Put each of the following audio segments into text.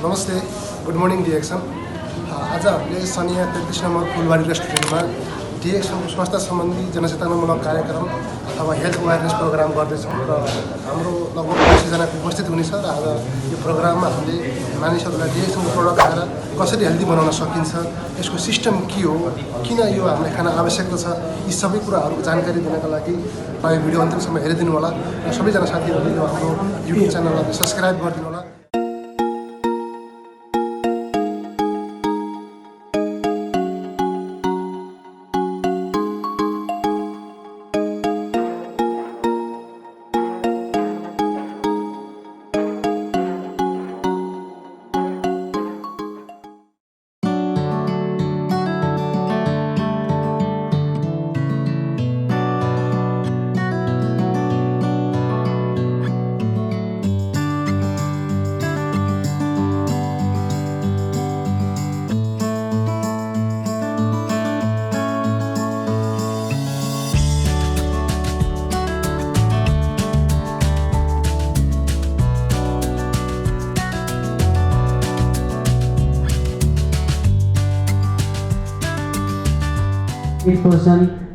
नमस्ते, good morning DXN. आज हामीले शनिया 33 नम्बर फुलबारी रेस्टुरेन्टमा डिएक्सनको स्वास्थ्य सम्बन्धी जनचेतनामूलक कार्यक्रम अथवा हेल्थ अवेरनेस प्रोग्राम गर्दैछौँ र हाम्रो लगभग 80 जना उपस्थित हुनेछ र आज यो प्रोग्राममा हामीले मानिसहरूलाई डिएक्सनको प्रडक्ट खाएर कसरी हेल्दी बनाउन सकिन्छ, यसको सिस्टम के हो, किन यो हामीले खान आवश्यकता छ, यी सबै कुराहरूको जानकारी दिनका लागि यो भिडियो अन्तिमसम्म हेरिदिनु होला र सबैजना साथीहरूले यो हाम्रो युट्युब च्यानललाई सब्सक्राइब गरिदिनु होला।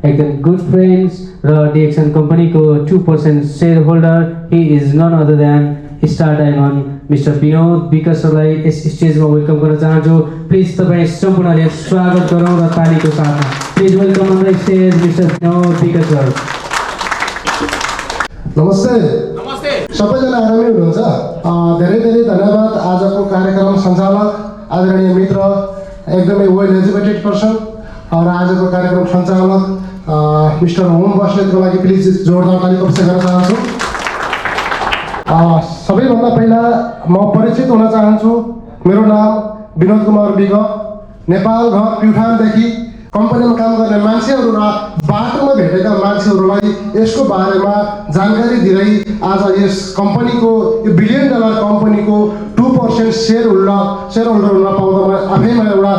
एकदम गुड फ्रेन्ड्स र डिएक्सन कम्पनीको 2% shareholder he is none other than star diamond mister Vinod विकसलाई यस स्टेजमा वेलकम गर्न चाहन्छु। प्लिज तपाईँ सम्पूर्णले स्वागत गरौँ र तालीको साथमा please welcome on the stage mister Vinod Vikas sir. नमस्ते सबैजना आरामै हुनुहुन्छ? धेरै धेरै धन्यवाद। आजको कार्यक्रम सञ्चालक आदरणीय मित्र एकदमै वेल एजुकेटेड पर्सन और आजको कार्यक्रम सञ्चालक मिस्टर होम बस्नेतको लागि प्लिज जोरदार तालीको अपेक्षा गर्न चाहन्छु। सबैभन्दा पहिला म परिचित हुन चाहन्छु। मेरो नाम विनोद कुमार विक, नेपाल घर प्युठानदेखि कम्पनीमा काम गर्ने मान्छेहरू र बाटोमा भेटेका मान्छेहरूलाई यसको बारेमा जानकारी दिँदै आज यस कम्पनीको यो $1 बिलियन कम्पनीको 2% शेयर होल्डर हुन पाउँदा म आफैमा एउटा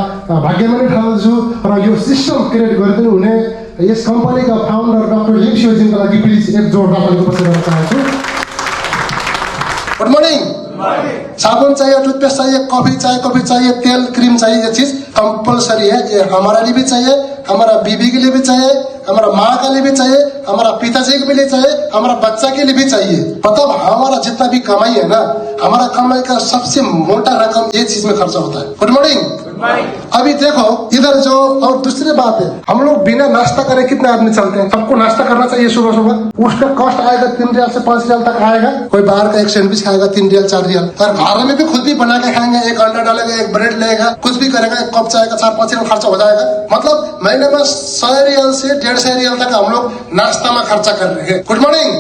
भाग्यमानी ठान्छु र यो सिस्टम क्रिएट गरिदिनु हुने यस कम्पनीका फाउन्डर डाक्टर लिम सियोजिनको लागि प्लिज एक जोरदार तालीको अपेक्षा गर्न चाहन्छु। Good morning. साबुन चाहिए, टूथपेस्ट चाहिए, कॉफी चाहिए, तेल क्रीम चाहिए, ये चीज कंपलसरी है। ये हमारा लिए भी चाहिए, हमारा बीबी के लिए भी चाहिए, हमारा माँ के लिए भी चाहिए, हमारा पिताजी के लिए चाहिए, हमारा बच्चा के लिए भी चाहिए। मतलब हमारा जितना भी कमाई है ना, हमारा कमाई का सबसे मोटा रकम ये चीज में खर्चा होता है। Good morning. अभी देखो इधर जो, और दूसरी बात है, हम लोग बिना नाश्ता करे कितने आदमी चलते हैं? सबको नाश्ता करना चाहिए सुबह सुबह। उसका कॉस्ट आएगा 3 रियाल से 5 रियाल तक आएगा। कोई बाहर का एक सैंडविच खाएगा 3 रियाल 4 रियाल, और घर में भी खुद भी बना के खाएंगे, एक अंडा डालेगा, एक ब्रेड लेगा, कुछ भी करेगा, एक कप चाय का 4-5 रियाल खर्चा हो जाएगा। मतलब महीने में 100 रियाल से 150 रियाल तक हम लोग नाश्ता में खर्चा कर रहे हैं। Good morning.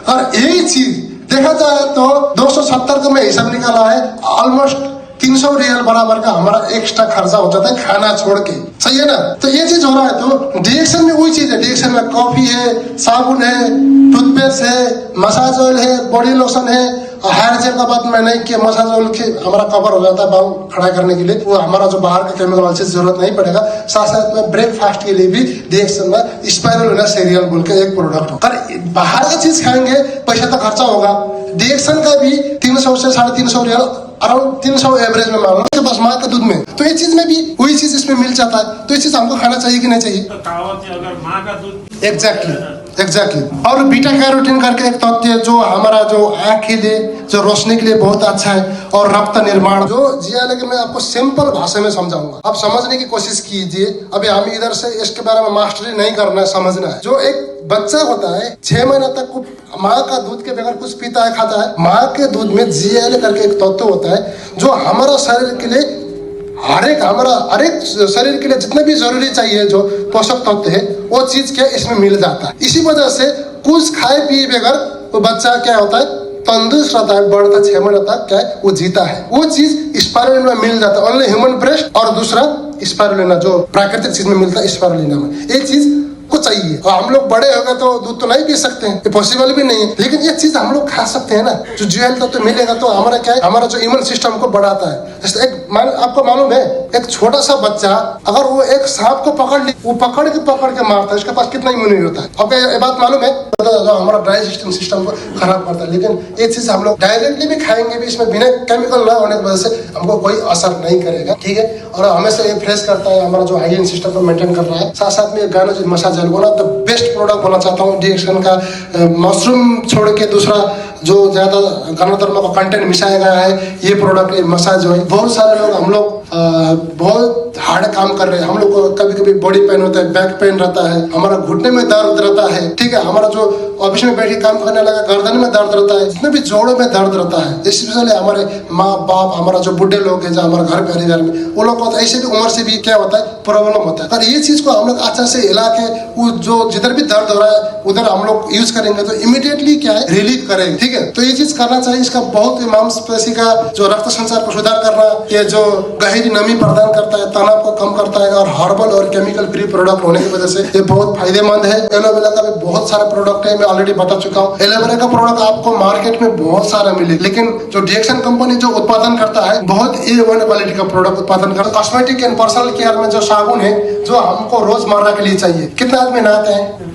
और यही चीज देखा जाए तो 270 का मैं हिसाब निकाला है, ऑलमोस्ट 300 रियाल बराबर का हमारा एक्स्ट्रा खर्चा हो जाता है खाना छोड़ के। सही है ना? तो ये चीज हो रहा है। तो डिएक्सन में वही चीज है। डिएक्सन में कॉफी है, साबुन है, टूथपेस्ट है, मसाज ऑयल है, बॉडी लोशन है, और हेयर जेल का बात मैं नहीं किया, मसाज ऑयल के हमारा कवर हो जाता है बाल खड़ा करने के लिए, वो हमारा जो बाहर का केमिकल वाली चीज जरूरत नहीं पड़ेगा। साथ साथ में ब्रेकफास्ट के लिए भी डिएक्सन में स्पाइरुलिना सीरियल बोल के एक प्रोडक्ट हो। पर बाहर का चीज खाएंगे पैसा तो खर्चा होगा। डिएक्सन का भी 300 से 350 रियाल, अराउंड 300 एवरेज में मांगो के बस माँ के दूध में। तो ये चीज में भी वही चीज इसमें मिल जाता है। तो ये चीज हमको खाना चाहिए कि नहीं चाहिए? अगर माँ का दूध एग्जैक्टली। और बीटा कैरोटीन करके एक तत्व है जो हमारा जो आँख के लिए, जो रोशनी के लिए बहुत अच्छा है, और रक्त निर्माण जो जिया, लेकिन मैं आपको सिंपल भाषा में समझाऊंगा, आप समझने की कोशिश कीजिए। अभी हम इधर से इसके बारे में मास्टरी नहीं करना है, समझना है। जो एक बच्चा होता है 6 महीना तक माँ का दूध के बगैर कुछ पीता है, खाता है, माँ के दूध में जीएल करके एक तत्व होता है जो हमारा शरीर के लिए हर एक शरीर के लिए जितना भी जरूरी चाहिए जो पोषक तत्व है वो चीज क्या इसमें मिल जाता है। इसी वजह से कुछ खाए पिए बगैर वो बच्चा क्या होता है, तंदुरुस्त रहता है, बढ़ता 6 महीने तक क्या है वो जीता है। वो चीज स्पाइरुलिना में मिल जाता है, ओनली ह्यूमन ब्रेस्ट, और दूसरा स्पाइरुलिना जो प्राकृतिक चीज में मिलता है स्पाइरुलिना में। ये चीज को चाहिए। और हम लोग बड़े हो गए तो दूध तो नहीं पी सकते हैं, ये पॉसिबल भी नहीं है, लेकिन ये चीज हम लोग खा सकते हैं ना। जो जेल तो मिलेगा तो हमारा क्या है, हमारा जो इम्यून सिस्टम को बढ़ाता है। जैसे आपको मालूम है, एक छोटा सा बच्चा अगर वो एक सांप को पकड़ ली, वो पकड़ के मारता है, उसके पास कितना इम्यूनिटी होता है। आपको ये बात मालूम है? जो हमारा डाइजेस्टिव सिस्टम को खराब करता है। लेकिन ये चीज हम लोग डायरेक्टली भी खाएंगे भी, इसमें बिना केमिकल ना होने की वजह से हमको कोई असर नहीं करेगा, ठीक है। और हमेशा ये फ्रेश करता है, हमारा जो हाइजीन सिस्टम को मेंटेन कर रहा है। साथ साथ में गायनोजिन massage one of the best product बोलना चाहता हूँ डीएक्शन का। मशरूम छोड़ के दूसरा जो ज्यादा गायनोडर्मा का कंटेंट मिसाया गया है, ये प्रोडक्ट, ये मसाज जो है, बहुत सारे लोग हम लोग बहुत हार्ड काम कर रहे हैं। हम लोग को कभी कभी बॉडी पेन होता है, बैक पेन रहता है, हमारा घुटने में दर्द रहता है, ठीक है। हमारा जो ऑफिस में बैठ के काम करने लगा गर्दन में दर्द रहता है, जितने भी जोड़ों में दर्द रहता है। स्पेशली हमारे माँ बाप, हमारा जो बुढ़े लोग हैं जो हमारे घर परिवार में, वो लोग को ऐसे भी उम्र से भी क्या होता है, प्रॉब्लम होता है। और ये चीज को हम लोग अच्छा से हिला के वो जो जिधर भी दर्द हो रहा है उधर हम लोग यूज करेंगे तो इमीडिएटली क्या है, रिलीफ करेंगे, ठीक है। तो ये चीज करना चाहिए। इसका बहुत मांसपेशी का जो रक्त संचार को सुधार करना, ये जो गहरी नमी प्रदान करता है, तनाव को कम करता है, और हर्बल और केमिकल फ्री प्रोडक्ट होने की वजह से ये बहुत फायदेमंद है। एलोवेरा का भी बहुत सारा प्रोडक्ट है, मैं ऑलरेडी बता चुका हूँ। एलोवेरा का प्रोडक्ट आपको मार्केट में बहुत सारा मिले, लेकिन जो डीएक्शन कंपनी जो उत्पादन करता है बहुत A1 क्वालिटी का प्रोडक्ट उत्पादन करता है। कॉस्मेटिक एंड पर्सनल केयर में जो साबुन है जो हमको रोजमर्रा के लिए चाहिए, कितने आदमी नहाते हैं?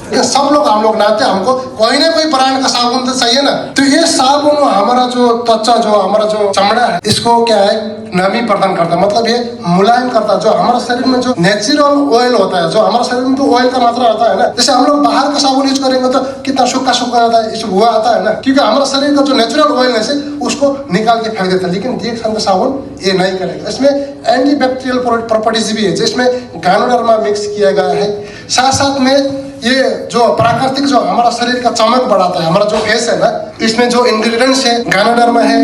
सब लोग हम लोग नहाते हैं, हमको कोई ना कोई ब्रांड का साबुन तो चाहिए ना। तो ये साबुन हमारा जो त्वचा, जो हमारा जो चमड़ा है, इसको क्या है, नमी प्रदान करता है, मतलब ये मुलायम करता है। जो हमारे शरीर में जो नेचुरल ऑयल होता है, जो हमारे शरीर में तो ऑयल का मात्रा रहता है ना, जैसे हम लोग बाहर का साबुन यूज करेंगे तो कितना सूखा सूखा आता है, इसमें हुआ आता है ना, क्योंकि हमारा शरीर का जो नेचुरल ऑयल है उसको निकाल के फेंक देता है। लेकिन डीएक्शन का साबुन ये नहीं करेगा। इसमें एंटी बैक्टीरियल प्रॉपर्टीज भी है, जिसमें गायनोडर्मा मिक्स किया गया है। साथ साथ में ये जो प्राकृतिक जो हमारा शरीर का चमक बढ़ाता है, हमारा जो फेस है ना, इसमें जो इंग्रेडिएंट्स है, गायनोडर्मा है,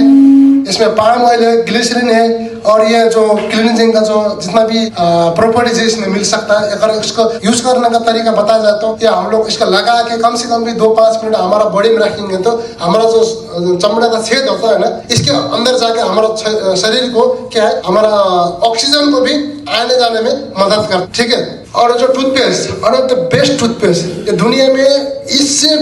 इसमें पाम ऑयल है, ग्लिसरीन है, और ये जो क्लींजिंग का जो जितना भी प्रॉपर्टीज है इसमें मिल सकता है। अगर इसको यूज करने का तरीका बताया जाए तो या हम लोग इसका लगा के कम से कम भी 2-5 मिनट हमारा बॉडी में रखेंगे तो हमारा जो चमड़ा का छेद होता है ना, इसके अंदर जाके हमारा शरीर को क्या है, हमारा ऑक्सीजन को भी आने जाने में मदद कर, ठीक है। और जो toothpaste, one of the best toothpaste, ये दुनिया में इससे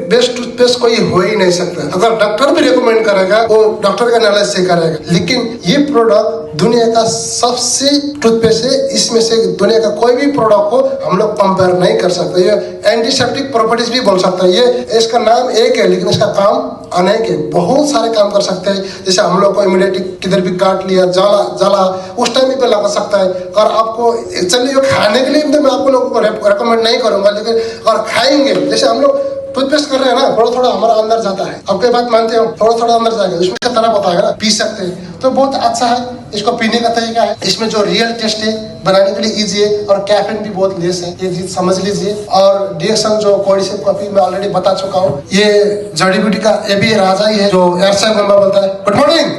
बेस्ट टूथपेस्ट कोई हो ही नहीं सकता। अगर डॉक्टर भी रिकमेंड करेगा वो डॉक्टर का नॉलेज से करेगा, लेकिन ये प्रोडक्ट दुनिया का सबसे टूथपेस्ट है। इसमें से दुनिया का कोई भी प्रोडक्ट को हम लोग कंपेयर नहीं कर सकते। ये एंटीसेप्टिक प्रॉपर्टीज भी बोल सकता है। ये इसका नाम एक है लेकिन इसका काम अनेक है, बहुत सारे काम कर सकते हैं। जैसे हम लोग को इमीडिएटली किधर भी काट लिया, जला उस टाइम पे लगा सकता है। और आपको चलिए खाने के लिए मैं आपको लोगों को रेकमेंड नहीं करूंगा, लेकिन और खाएंगे, जैसे हम लोग टूथपेस्ट कर रहे हैं ना, थोड़ा थोड़ा हमारा अंदर जाता है। आपके बात मानते हो, थोड़ा थोड़ा अंदर जाएगा, इसमें क्या तरह बताएगा ना, पी सकते हैं तो बहुत अच्छा है। इसको पीने का तरीका है, इसमें जो रियल टेस्ट है, बनाने के लिए इजी है, और कैफीन भी बहुत लेस है, ये चीज समझ लीजिए। और डीएक्शन जो कोर्डिसेप कॉफी मैं ऑलरेडी बता चुका हूँ, ये जड़ी बूटी का ये भी राजा ही है, जो एयरसेल गंबा बोलता है गुड मॉर्निंग।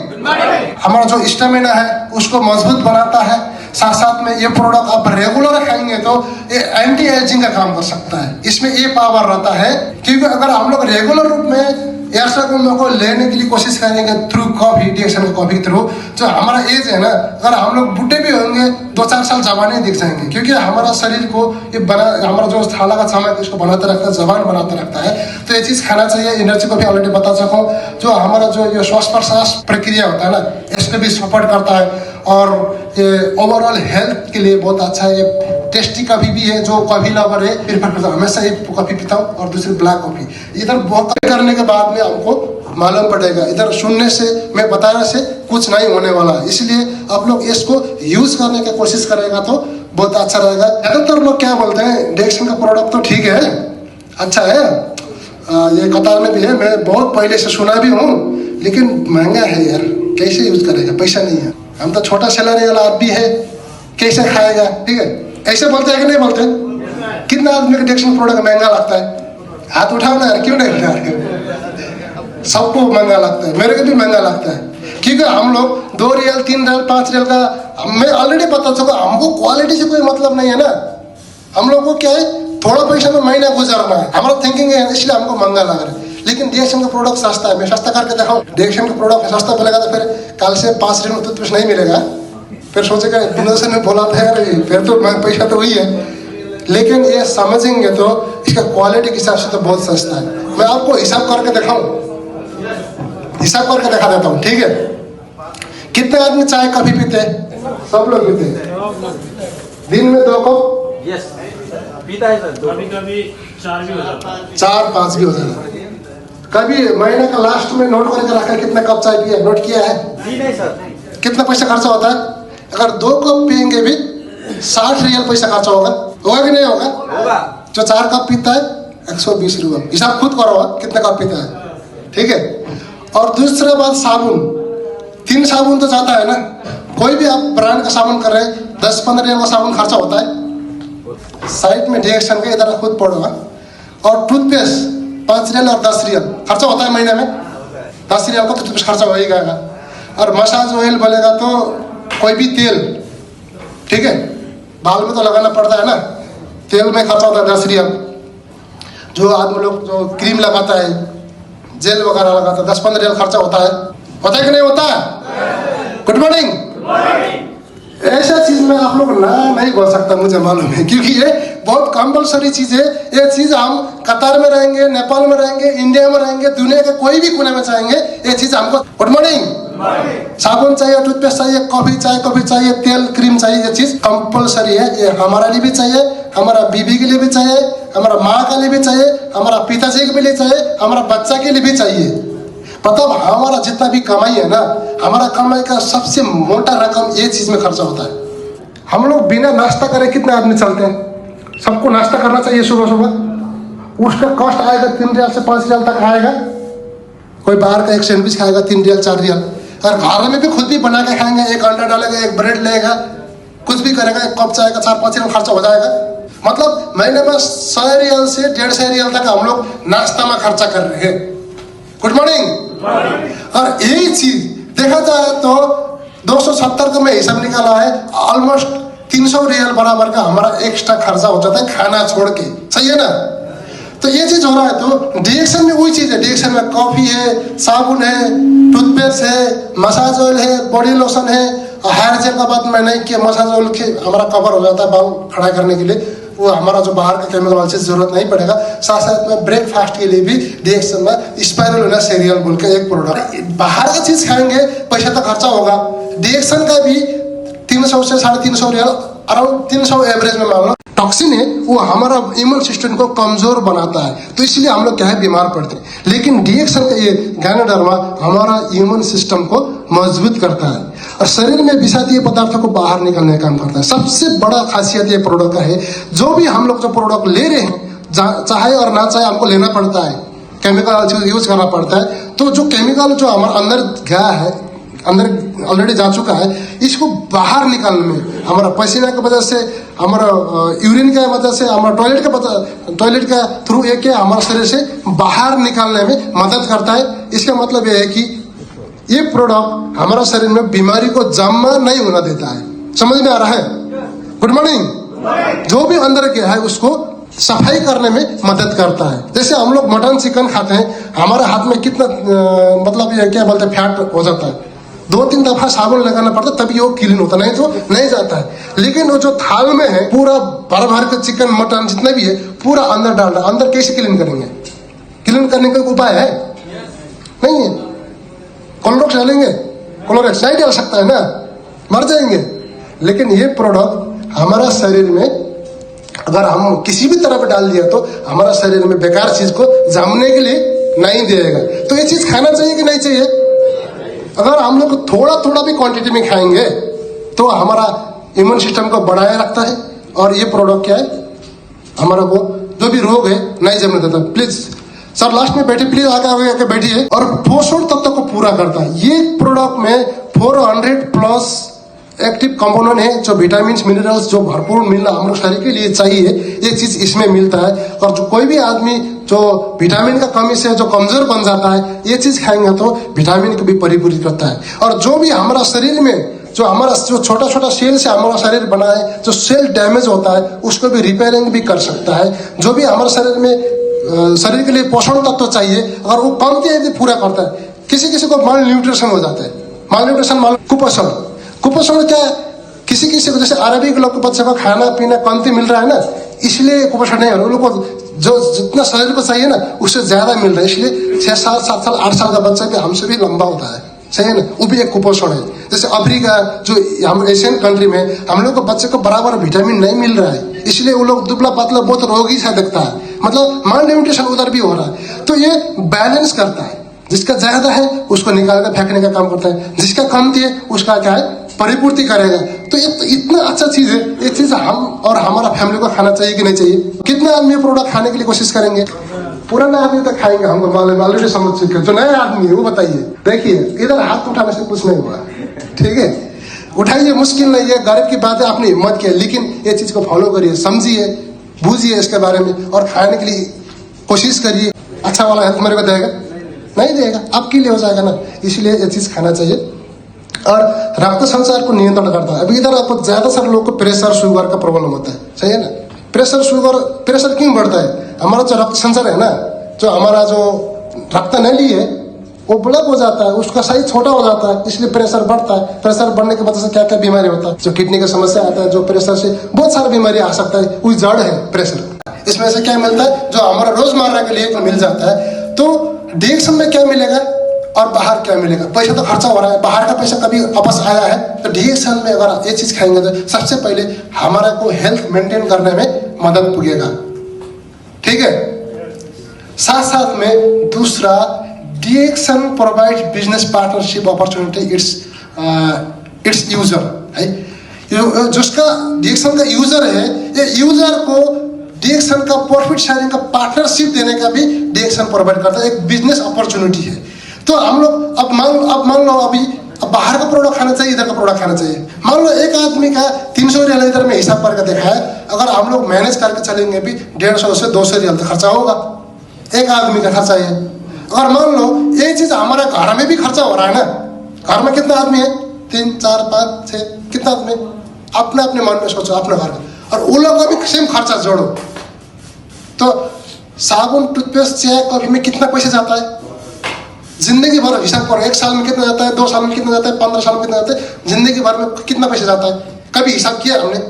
हमारा जो स्टेमिना है उसको मजबूत बनाता है। साथ साथ में ये प्रोडक्ट आप रेगुलर खाएंगे तो ये एंटी एजिंग का काम कर सकता है। इसमें ये पावर रहता है, क्योंकि अगर हम लोग रेगुलर रूप में एयरसेल को लेने के लिए कोशिश करेंगे थ्रू कॉफी, डीएक्शन कॉफी थ्रू, जो हमारा एज है ना, अगर हम लोग बूढ़े भी होंगे 2-4 साल जवानी दिख जाएंगे, क्योंकि हमारा शरीर को ये हमारा जो थाला का चमक इसको बनाते रखता है, जवान बनाते रखता है। तो ये चीज खाना चाहिए। एनर्जी को भी ऑलरेडी बता चुका हूँ। जो हमारा जो ये श्वास प्रश्वास प्रक्रिया होता है ना, इसको भी सपोर्ट करता है, और ये ओवरऑल हेल्थ के लिए बहुत अच्छा है। ये टेस्टी कॉफी भी है, जो कॉफी लवर है प्रेफर करता हूँ, हमेशा एक कॉफी पीता हूँ, और दूसरी ब्लैक कॉफी। इधर बहुत करने के बाद में हमको मालूम पड़ेगा, इधर सुनने से, मैं बताने से कुछ नहीं होने वाला। इसलिए आप लोग इसको यूज करने की कोशिश करेगा तो बहुत अच्छा रहेगा। ज्यादातर लोग क्या बोलते हैं, डीएक्शन का प्रोडक्ट तो ठीक है, अच्छा है, ये कतार में भी है, मैं बहुत पहले से सुना भी हूँ, लेकिन महंगा है यार, कैसे यूज करेगा, पैसा नहीं है, हम तो छोटा सैलरी वाला आदमी है, कैसे खाएगा, ठीक है, ऐसे बोलते हैं कि नहीं बोलते? कितना आदमी का डीएक्शन प्रोडक्ट महंगा लगता है? हाथ उठाओ ना यार, क्यों नहीं उठा रहे? सबको महंगा लगता है, मेरे को भी महंगा लगता है, क्योंकि हम लोग 2 रियल 3 रियल 5 रियल का, मैं ऑलरेडी बता चुका, हमको क्वालिटी से कोई मतलब नहीं है ना। हम लोग को क्या है, थोड़ा पैसा में महीना गुजारना है, हमारा थिंकिंग है, इसलिए हमको महंगा लग रहा है। लेकिन डीएक्शन का प्रोडक्ट सस्ता है, मैं सस्ता करके दिखाऊं। डीएक्शन का प्रोडक्ट सस्ता मिलेगा तो फिर कल से 5 रियल में टूथपेस्ट नहीं मिलेगा, फिर सोचेगा ने बोला था यार, फिर तो पैसा तो वही है। लेकिन ये समझेंगे तो इसका क्वालिटी के हिसाब से तो बहुत सस्ता है। मैं आपको हिसाब करके दिखाऊं, हिसाब करके दिखा देता हूँ, ठीक है। कितने आदमी चाय कॉफी पीते हैं? सब लोग पीते हैं। दिन में 2 कप? यस, पीता है सर। कभी कभी 4 भी हो जाता है। 4-5 भी हो जाता है। कभी महीने का लास्ट में नोट करके रखा है कितना कप चाय पिया, नोट किया है? नहीं सर। कितना पैसा खर्चा होता है? अगर 2 कप पियेंगे भी 60 रियल पैसा खर्चा होगा कि नहीं होगा? होगा। जो 4 कप पीता है 120 रुपये। हिसाब खुद करो कितना कप पीता है, ठीक है। और दूसरा बात, साबुन। 3 साबुन तो जाता है ना। कोई भी आप ब्रांड का साबुन कर रहे हैं 10-15 रियल का साबुन खर्चा होता है। साइड में डिएक्शन का इधर खुद पड़ोगा। और टूथपेस्ट 5 रियल और 10 रियल खर्चा होता है महीने में। 10 रियल का तो टूथपेस्ट खर्चा हो ही जाएगा। और मसाज ऑयल बोलेगा तो कोई भी तेल, ठीक है, बाल में तो लगाना पड़ता है ना, तेल में खर्चा होता है 10 रियल। जो आदमी लोग जो क्रीम लगाता है, जेल वगैरह लगाता है, 10-15 रियल खर्चा होता है कि नहीं होता है? Good morning. ऐसा चीज में आप लोग ना नहीं बोल सकता, मुझे मालूम है, क्योंकि ये बहुत कंपल्सरी चीज है। ये चीज हम कतार में रहेंगे, नेपाल में रहेंगे, इंडिया में रहेंगे, दुनिया के कोई भी कोने में चाहेंगे, ये चीज हमको। Good morning. साबुन चाहिए, टूथपेस्ट चाहिए, कॉफी चाहिए, तेल क्रीम चाहिए, ये चीज कंपल्सरी है। ये हमारा लिए भी चाहिए, हमारा बीबी के लिए भी चाहिए, हमारा माँ के लिए भी चाहिए, हमारा पिताजी के लिए चाहिए, हमारा बच्चा के लिए भी चाहिए। मतलब हमारा जितना भी कमाई है ना, हमारा कमाई का सबसे मोटा रकम ये चीज में खर्चा होता है। हम लोग बिना नाश्ता करे कितने आदमी चलते हैं? सबको नाश्ता करना चाहिए सुबह सुबह। उसका कॉस्ट आएगा 3 रियल से 5 रियल तक आएगा। कोई बाहर का एक सैंडविच खाएगा 3 रियल 4 रियल। और घर में भी खुद भी बना के खाएंगे, एक अंडा डालेगा, एक ब्रेड लेगा, कुछ भी करेगा, एक कप चाय का 4-5 रियल खर्चा हो जाएगा। मतलब महीने में 100 रियल से 150 रियल तक हम लोग नाश्ता में खर्चा कर रहे हैं। Good morning. और यही चीज देखा जाए तो 270 का मैं हिसाब निकाला है, ऑलमोस्ट 300 रियल बराबर का हमारा एक्स्ट्रा खर्चा हो जाता है खाना छोड़ के। सही है ना? तो ये चीज हो रहा है। तो डिएक्शन में वही चीज है। डिएक्शन में कॉफी है, साबुन है, टूथपेस्ट है, मसाज ऑयल है, बॉडी लोशन है। हेयर जेल का बात मैं नहीं किया, मसाज ऑयल के हमारा कवर हो जाता है बाल खड़ा करने के लिए। वो हमारा जो बाहर का केमिकल वाली चीज जरूरत नहीं पड़ेगा। साथ साथ में ब्रेकफास्ट के लिए भी डिएक्शन में स्पाइरुलिना सीरियल बोल के एक प्रोडक्ट। बाहर का चीज खाएंगे पैसा तो खर्चा होगा। डिएक्शन का भी 300 से 350 रियल, अराउंड 300 एवरेज में मान लो। टॉक्सिन है वो हमारा इम्यून सिस्टम को कमजोर बनाता है, तो इसलिए हम लोग क्या है बीमार पड़ते हैं। लेकिन डिएक्शन का ये गैनोडर्मा हमारा इम्यून सिस्टम को मजबूत करता है और शरीर में विषाक्त पदार्थों को बाहर निकालने का काम करता है। सबसे बड़ा खासियत ये प्रोडक्ट का है। जो भी हम लोग जो प्रोडक्ट ले रहे हैं, चाहे और ना चाहे हमको लेना पड़ता है, केमिकल यूज करना पड़ता है। तो जो केमिकल जो हमारे अंदर गया है, अंदर ऑलरेडी जा चुका है, इसको बाहर निकालने में हमारा पसीना की वजह से, हमारा यूरिन की वजह से, हमारा टॉयलेट का थ्रू एक हमारे शरीर से बाहर निकालने में मदद करता है। इसका मतलब यह है कि ये प्रोडक्ट हमारा शरीर में बीमारी को जमा नहीं होना देता है। समझ में आ रहा है? Good morning. जो भी अंदर गया है उसको सफाई करने में मदद करता है। जैसे हम लोग मटन चिकन खाते हैं, हमारे हाथ में कितना मतलब ये क्या बोलते हैं, फैट हो जाता है। 2-3 दफा साबुन लगाना पड़ता है तभी वो क्लीन होता, नहीं तो नहीं जाता है। लेकिन वो जो थाल में है पूरा भर भर के चिकन मटन जितना भी है पूरा अंदर डाल रहा है। अंदर कैसे क्लीन करेंगे? क्लीन करने का उपाय है? नहीं है। क्लोरोक्स डालेंगे? क्लोरोक्स नहीं डाल सकता है ना, मर जाएंगे। लेकिन ये प्रोडक्ट हमारा शरीर में अगर हम किसी भी तरह पे डाल दिया तो हमारा शरीर में बेकार चीज को जमने के लिए नहीं देगा। तो ये चीज खाना चाहिए कि नहीं चाहिए? अगर हम लोग थोड़ा थोड़ा भी क्वांटिटी में खाएंगे तो हमारा इम्यून सिस्टम को बढ़ाए रखता है। और ये प्रोडक्ट क्या है, हमारा को जो भी रोग है नहीं जमने देता। प्लीज सर लास्ट में बैठे, प्लीज आगे बैठिए। और पोषण तत्व को पूरा करता है। ये प्रोडक्ट में 400 प्लस एक्टिव कंपोनेंट है, जो विटामिन मिनरल्स जो भरपूर मिलना हम लोग शरीर के लिए चाहिए, ये चीज इसमें मिलता है। और जो कोई भी आदमी जो विटामिन का कमी से जो कमजोर बन जाता है, ये चीज खाएंगे तो विटामिन को भी परिपूरित करता है। और जो भी हमारा शरीर में जो हमारा जो छोटा छोटा सेल से हमारा शरीर बना है, जो सेल डैमेज होता है उसको भी रिपेयरिंग भी कर सकता है। जो भी हमारे शरीर में शरीर के लिए पोषण तत्व चाहिए अगर वो कमती है पूरा करता है। किसी किसी को माल न्यूट्रिशन हो जाता है, माल न्यूट्रिशन माल कुपोषण क्या है, किसी किसी को जैसे आरबी के लोग को बच्चे को खाना पीना कमती मिल रहा है ना, इसलिए कुपोषण नहीं हो रहा। उन लोग को जो जितना शरीर को चाहिए ना उससे ज्यादा मिल रहा है, इसलिए 6 साल 7 साल 8 साल का बच्चा भी हमसे भी लंबा होता है, सही है ना, वो भी एक कुपोषण है। जैसे अफ्रीका जो हम एशियन कंट्री में हम लोग को बच्चे को बराबर विटामिन नहीं मिल रहा है, इसलिए वो लोग दुबला पतला बहुत रोगी सा दिखता है, मतलब माल न्यूट्रिशन उधर भी हो रहा है। तो ये बैलेंस करता है, जिसका ज्यादा है उसको निकाल कर फेंकने का काम करता है, जिसका कमती है उसका क्या है परिपूर्ति करेगा। तो ये इतना अच्छा चीज है, ये चीज हम और हमारा फैमिली को खाना चाहिए कि नहीं चाहिए। कितने आदमी प्रोडक्ट खाने के लिए कोशिश करेंगे, पुराना आदमी तक खाएंगे, हमको मालूम ऑलरेडी समझ चुके। जो नया आदमी है वो बताइए, देखिए इधर हाथ उठाने से कुछ नहीं हुआ, ठीक है, उठाइए, मुश्किल नहीं है, गरीब की बात है, अपनी हिम्मत की है, लेकिन ये चीज को फॉलो करिए, समझिए, बूझिए इसके बारे में और खाने के लिए कोशिश करिए। अच्छा वाला हेल्थ मेरे को देगा नहीं देगा, आपके लिए हो जाएगा ना, इसलिए ये चीज खाना चाहिए। और रक्त संचार को नियंत्रण करता है। अभी इधर आपको ज्यादा सारे लोग को प्रेशर शुगर का प्रॉब्लम होता है, सही है ना। प्रेशर शुगर, प्रेशर क्यों बढ़ता है, हमारा जो रक्त संचार है ना, जो हमारा जो रक्त नली है वो ब्लॉक हो जाता है, उसका साइज छोटा हो जाता है, इसलिए प्रेशर बढ़ता है। प्रेशर बढ़ने की वजह से क्या क्या बीमारी होता है, जो किडनी का समस्या आता है, जो प्रेशर से बहुत सारी बीमारी आ सकता है, वो जड़ है प्रेशर। इसमें से क्या मिलता है, जो हमारा रोजमर्रा के लिए मिल जाता है। तो डिएक्शन में क्या मिलेगा और बाहर क्या मिलेगा, पैसा तो खर्चा हो रहा है, बाहर का पैसा कभी वापस आया है। तो डिएक्शन में अगर आप ये चीज खाएंगे तो सबसे पहले हमारा को हेल्थ मेंटेन करने में मदद पुगेगा, ठीक है। साथ साथ में दूसरा, डिएक्शन provide business partnership opportunity it's user है। जिसका डिएक्शन का यूजर है, ये यूजर को डिएक्शन का प्रॉफिट शेयरिंग का पार्टनरशिप देने का भी डिएक्शन प्रोवाइड करता है, एक बिजनेस अपॉर्चुनिटी है। तो हम लोग अब मान लो अभी बाहर का प्रोडक्ट खाना चाहिए, इधर का प्रोडक्ट खाना चाहिए। मान लो एक आदमी का 300 रियल इधर में हिसाब करके देखा है, अगर हम लोग मैनेज करके चलेंगे भी 150 से 200 रियल तक खर्चा होगा, एक आदमी का खर्चा है। अगर मान लो ये चीज हमारा घर में भी खर्चा हो रहा है ना, घर में कितना आदमी है, 3 4 5 6 कितना आदमी, अपने अपने मन में सोचो अपने घर में, और उन लोगों का भी सेम खर्चा जोड़ो। तो साबुन, टूथपेस्ट, चाय, कॉफी में कितना पैसा जाता है, जिंदगी भर हिसाब करो, 1 साल में कितना जाता है, 2 साल में कितना जाता है, 15 साल में कितना जाता है, जिंदगी भर में कितना पैसा जाता है, कभी हिसाब किया हमने।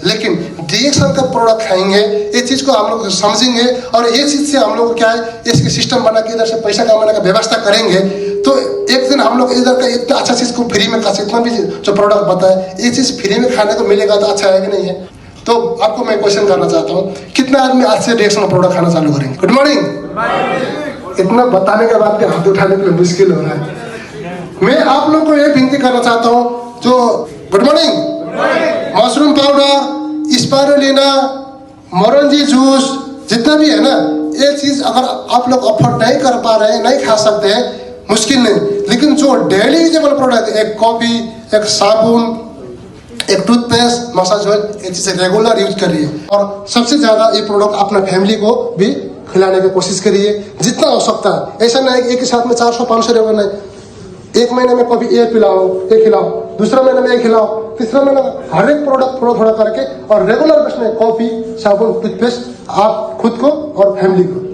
लेकिन डिएक्शन का प्रोडक्ट खाएंगे, ये चीज को हम लोग समझेंगे और ये चीज से हम लोग क्या है, इसके सिस्टम बना के इधर से पैसा कमाने का व्यवस्था करेंगे, तो एक दिन हम लोग इधर का इतना अच्छा चीज को फ्री में खा सकते, इतना भी जो प्रोडक्ट बताए ये चीज फ्री में खाने को मिलेगा तो अच्छा है कि नहीं है। तो आपको मैं क्वेश्चन करना चाहता हूँ, कितना आदमी आज से डिएक्शन का प्रोडक्ट खाना चालू करेंगे। Good morning. इतना बताने के बाद हाथ उठाने के लिए मुश्किल हो रहा है। मैं आप लोग को ये विनती करना चाहता हूँ, जो good morning, mushroom powder, spirulina, moringa juice, जितना भी है ना, ये चीज अगर आप लोग अफोर्ड नहीं कर पा रहे हैं, नहीं खा सकते हैं, मुश्किल नहीं, लेकिन जो डेली यूजेबल प्रोडक्ट, एक कॉफी, एक साबुन, एक टूथपेस्ट, मसाज ऑयल, ये चीजें रेगुलर यूज करिए। और सबसे ज्यादा ये प्रोडक्ट अपने फैमिली को भी खिलाने की कोशिश करिए जितना हो सकता है। ऐसा नहीं एक ही साथ में 400-500 रेगुलर नहीं, एक महीने में कभी एक पिलाओ, एक खिलाओ, दूसरा महीने में एक खिलाओ, तीसरा महीने में हर एक प्रोडक्ट थोड़ा थोड़ा करके, और रेगुलर बेस में कॉफी, साबुन, टूथपेस्ट आप खुद को और फैमिली को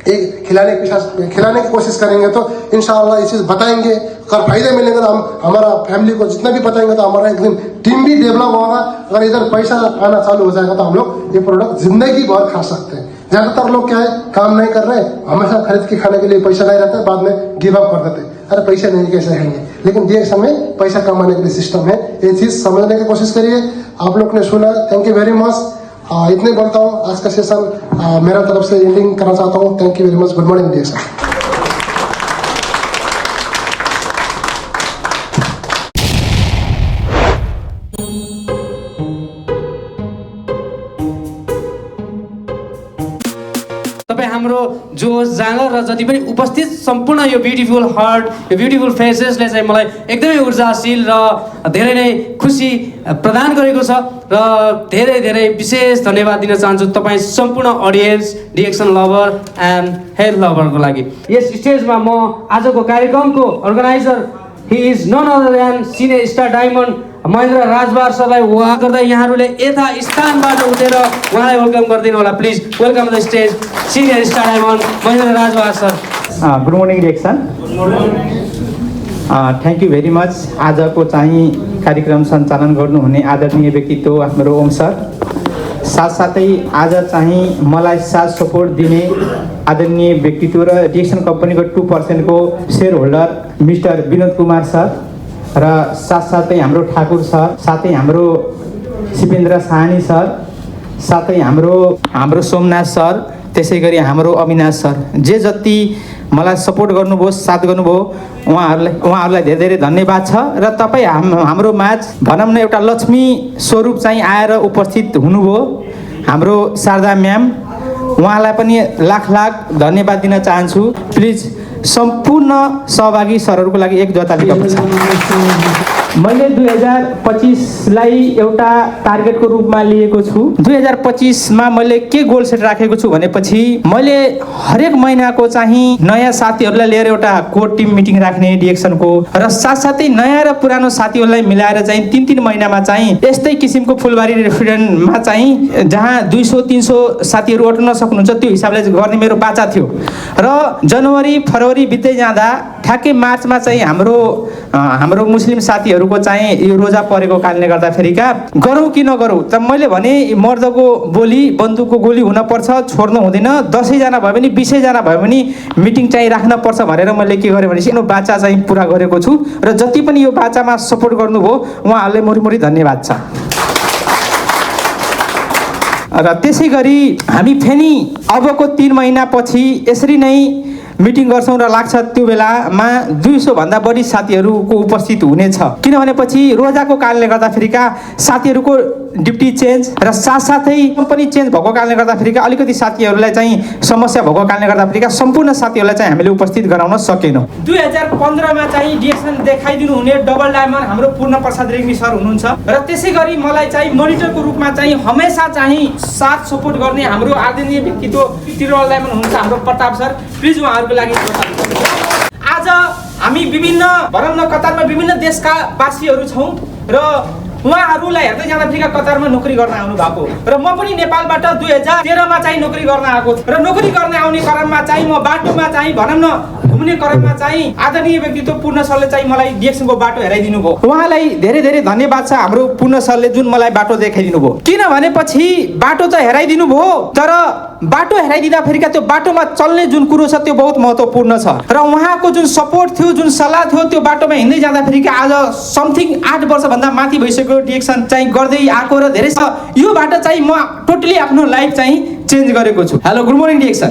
एक खिलाने की कोशिश करेंगे तो इंशाअल्लाह ये चीज बताएंगे। अगर फायदे मिलेंगे तो हम हमारा फैमिली को जितना भी बताएंगे तो हमारा एक दिन टीम भी डेवलप होगा। अगर इधर पैसा आना चालू हो जाएगा तो हम लोग ये प्रोडक्ट जिंदगी भर खा सकते हैं। ज्यादातर लोग क्या है, काम नहीं कर रहे, हमेशा खरीद के खाने के लिए पैसा नहीं रहता है, बाद में गिव अप कर देते, अरे पैसे नहीं कैसे खाएंगे। लेकिन डिएक्शन में पैसा कमाने के लिए सिस्टम है, ये चीज समझने की कोशिश करिए। आप लोग ने सुना, थैंक यू वेरी मच। इतने बोलता हूँ, आज का सेशन मेरा तरफ से एंडिंग करना चाहता हूँ। Thank you very much. Good morning DXN. तपाईँ हाम्रो जोस जाँगर र जति पनि उपस्थित सम्पूर्ण यो ब्युटिफुल हार्ट, यो ब्युटिफुल फेसेसले चाहिँ मलाई एकदमै ऊर्जाशील र धेरै नै खुसी प्रदान गरेको छ र धेरै धेरै विशेष धन्यवाद दिन चाहन्छु तपाईँ सम्पूर्ण audience, DXN lover and health लभरको लागि। यस स्टेजमा म आजको कार्यक्रमको organiser, he is none other than senior star diamond Mahendra Rajbar सरलाई वहाँ गर्दा यहाँहरूले यथा स्थानबाट उठेर उहाँलाई वेलकम गरिदिनु होला। Please welcome the stage senior star diamond Mahendra Rajbar sir. Good morning DXN. Thank you very much. आजको चाहिँ कार्यक्रम सञ्चालन गर्नुहुने आदरणीय व्यक्तित्व हाम्रो ओम सर, साथसाथै आज चाहिँ मलाई साथ सपोर्ट दिने आदरणीय व्यक्तित्व र डिएक्सन कम्पनीको 2% को share holder mister Vinod Kumar sir र साथसाथै हाम्रो ठाकुर सर, साथै हाम्रो शिवेन्द्र साहनी सर, साथै हाम्रो सोमनाथ सर, त्यसै गरी हाम्रो अविनाश सर, जे जति मलाई सपोर्ट गर्नुभयो, साथ गर्नुभयो, उहाँहरूलाई धेरै धेरै धन्यवाद छ। र तपाईँ हाम्रो माझ भनौँ न एउटा लक्ष्मी स्वरूप चाहिँ आएर उपस्थित हुनुभयो, हाम्रो शारदा म्याम, उहाँलाई पनि लाख लाख धन्यवाद दिन चाहन्छु। प्लिज सम्पूर्ण सहभागी सरहरूको लागि एक जोताली गर्छु। मैले 2025लाई एउटा टार्गेटको रूपमा लिएको छु। 2025मा मैले के गोल सेट राखेको छु भनेपछि मैले हरेक महिनाको चाहिँ नयाँ साथीहरूलाई लिएर एउटा कोर टिम मिटिङ राख्ने डिएक्सनको, र साथसाथै नयाँ र पुरानो साथीहरूलाई मिलाएर चाहिँ 3-3 महिनामा चाहिँ यस्तै किसिमको फुलबारी रेस्टुरेन्टमा चाहिँ जहाँ 200-300 साथीहरू अट्न सक्नुहुन्छ त्यो हिसाबले गर्ने मेरो बाचा थियो। र जनवरी फरवरी बित्दै जाँदा ठ्याक्कै मार्चमा चाहिँ हाम्रो मुस्लिम साथीहरूको चाहिँ यो रोजा परेको कारणले गर्दाखेरिका गरौँ कि नगरौँ, त मैले भने मर्दको बोली बन्दुकको गोली हुनपर्छ, छोड्नु हुँदैन, 10 जना भयो भने 20 जना भयो भने मिटिङ चाहिँ राख्नुपर्छ भनेर मैले के गरेँ भनेपछि यो बाचा चाहिँ पुरा गरेको छु। र जति पनि यो बाचामा सपोर्ट गर्नुभयो उहाँहरूलाई मोरी धन्यवाद छ। र त्यसै गरी हामी फेरि अबको 3 महिनापछि यसरी नै मिटिङ गर्छौँ र लाग्छ त्यो बेलामा 200 भन्दा बढी साथीहरूको उपस्थित हुनेछ। किनभनेपछि रोजाको कारणले गर्दाखेरिका साथीहरूको ड्युटी चेन्ज र साथसाथै कम्पनी चेन्ज भएको कारणले गर्दाखेरिका अलिकति साथीहरूलाई चाहिँ समस्या भएको कारणले गर्दाखेरिका सम्पूर्ण साथीहरूलाई चाहिँ हामीले उपस्थित गराउन सकेनौँ। 2015मा चाहिँ डिएक्सन देखाइदिनु हुने डबल डायमन्ड हाम्रो पूर्ण प्रसाद रेग्मी सर हुनुहुन्छ, र त्यसै गरी मलाई चाहिँ मोनिटरको रूपमा चाहिँ हमेसा चाहिँ साथ सपोर्ट गर्ने हाम्रो आदरणीय व्यक्तित्व तिरुवल डायमन्ड हुनुहुन्छ हाम्रो प्रताप सर। प्लिज उहाँहरूको लागि आज हामी विभिन्न भनौँ न कतारमा विभिन्न देशका वासीहरू छौँ र उहाँहरूलाई हेर्दै जाँदाखेरि कतारमा नोकरी गर्न आउनु भएको, र म पनि नेपालबाट 2013मा चाहिँ नोकरी गर्न आएको थिएँ। र नोकरी गर्न आउने क्रममा चाहिँ म बाटोमा चाहिँ भनौँ न घुम्ने क्रममा चाहिँ आदरणीय व्यक्तित्व पूर्ण सरले चाहिँ मलाई डिएक्सनको बाटो हेराइदिनु भयो। उहाँलाई धेरै धेरै धन्यवाद छ हाम्रो पूर्ण सरले जुन मलाई बाटो देखाइदिनु भयो। किनभनेपछि बाटो त हेराइदिनु भयो, तर बाटो हेराइदिँदाखेरिका त्यो बाटोमा चल्ने जुन कुरो छ त्यो बहुत महत्त्वपूर्ण छ, र उहाँको जुन सपोर्ट थियो, जुन सल्लाह थियो, त्यो बाटोमा हिँड्दै जाँदाखेरिका आज समथिङ 8 वर्षभन्दा माथि भइसक्यो डिएक्सन चाहिँ गर्दै आएको, र धेरै यो बाटो चाहिँ म टोटली आफ्नो लाइफ चाहिँ चेन्ज गरेको छु। Hello, good morning DXN.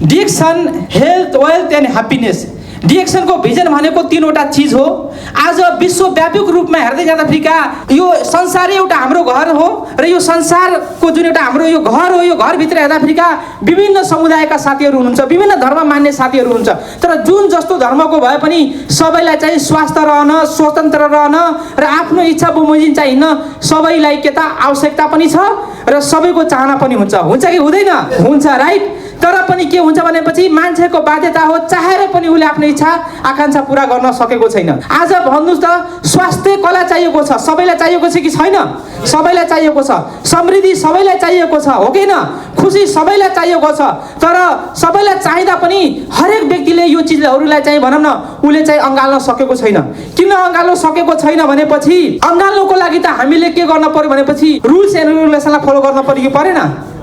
DXN health, wealth and happiness. डिएक्सनको भिजन भनेको 3वटा चिज हो। आज विश्वव्यापी रूपमा हेर्दै जाँदाखेरिका यो संसारै एउटा हाम्रो घर हो, र यो संसारको जुन एउटा हाम्रो यो घर हो, यो घरभित्र हेर्दाखेरिका विभिन्न समुदायका साथीहरू हुनुहुन्छ, विभिन्न धर्म मान्ने साथीहरू हुनुहुन्छ, तर जुन जस्तो धर्मको भए पनि सबैलाई चाहिँ स्वास्थ्य रहन, स्वतन्त्र रहन र आफ्नो इच्छा बमोजिम चाहिँ हिँड्न सबैलाई के त आवश्यकता पनि छ र सबैको चाहना पनि हुन्छ कि हुँदैन? हुन्छ, राइट। तर पनि के हुन्छ भनेपछि मान्छेको बाध्यता हो, चाहेर पनि उसले आफ्नो इच्छा आकांक्षा पूरा गर्न सकेको छैन। आज भन्नुहोस् त, स्वास्थ्य कसलाई चाहिएको छ? सबैलाई चाहिएको छ कि छैन? सबैलाई चाहिएको छ। समृद्धि सबैलाई चाहिएको छ, हो कि न? खुसी सबैलाई चाहिएको छ, तर सबैलाई चाहिँदा पनि हरेक व्यक्तिले यो चिजहरूलाई चाहिँ भनौँ न उसले चाहिँ अँगाल्न सकेको छैन। किन अँगाल्न सकेको छैन भनेपछि अँगाल्नुको लागि त हामीले के गर्न पर्यो भनेपछि रुल्स एन्ड रेगुलेसनलाई फलो गर्न पर्यो कि परेन?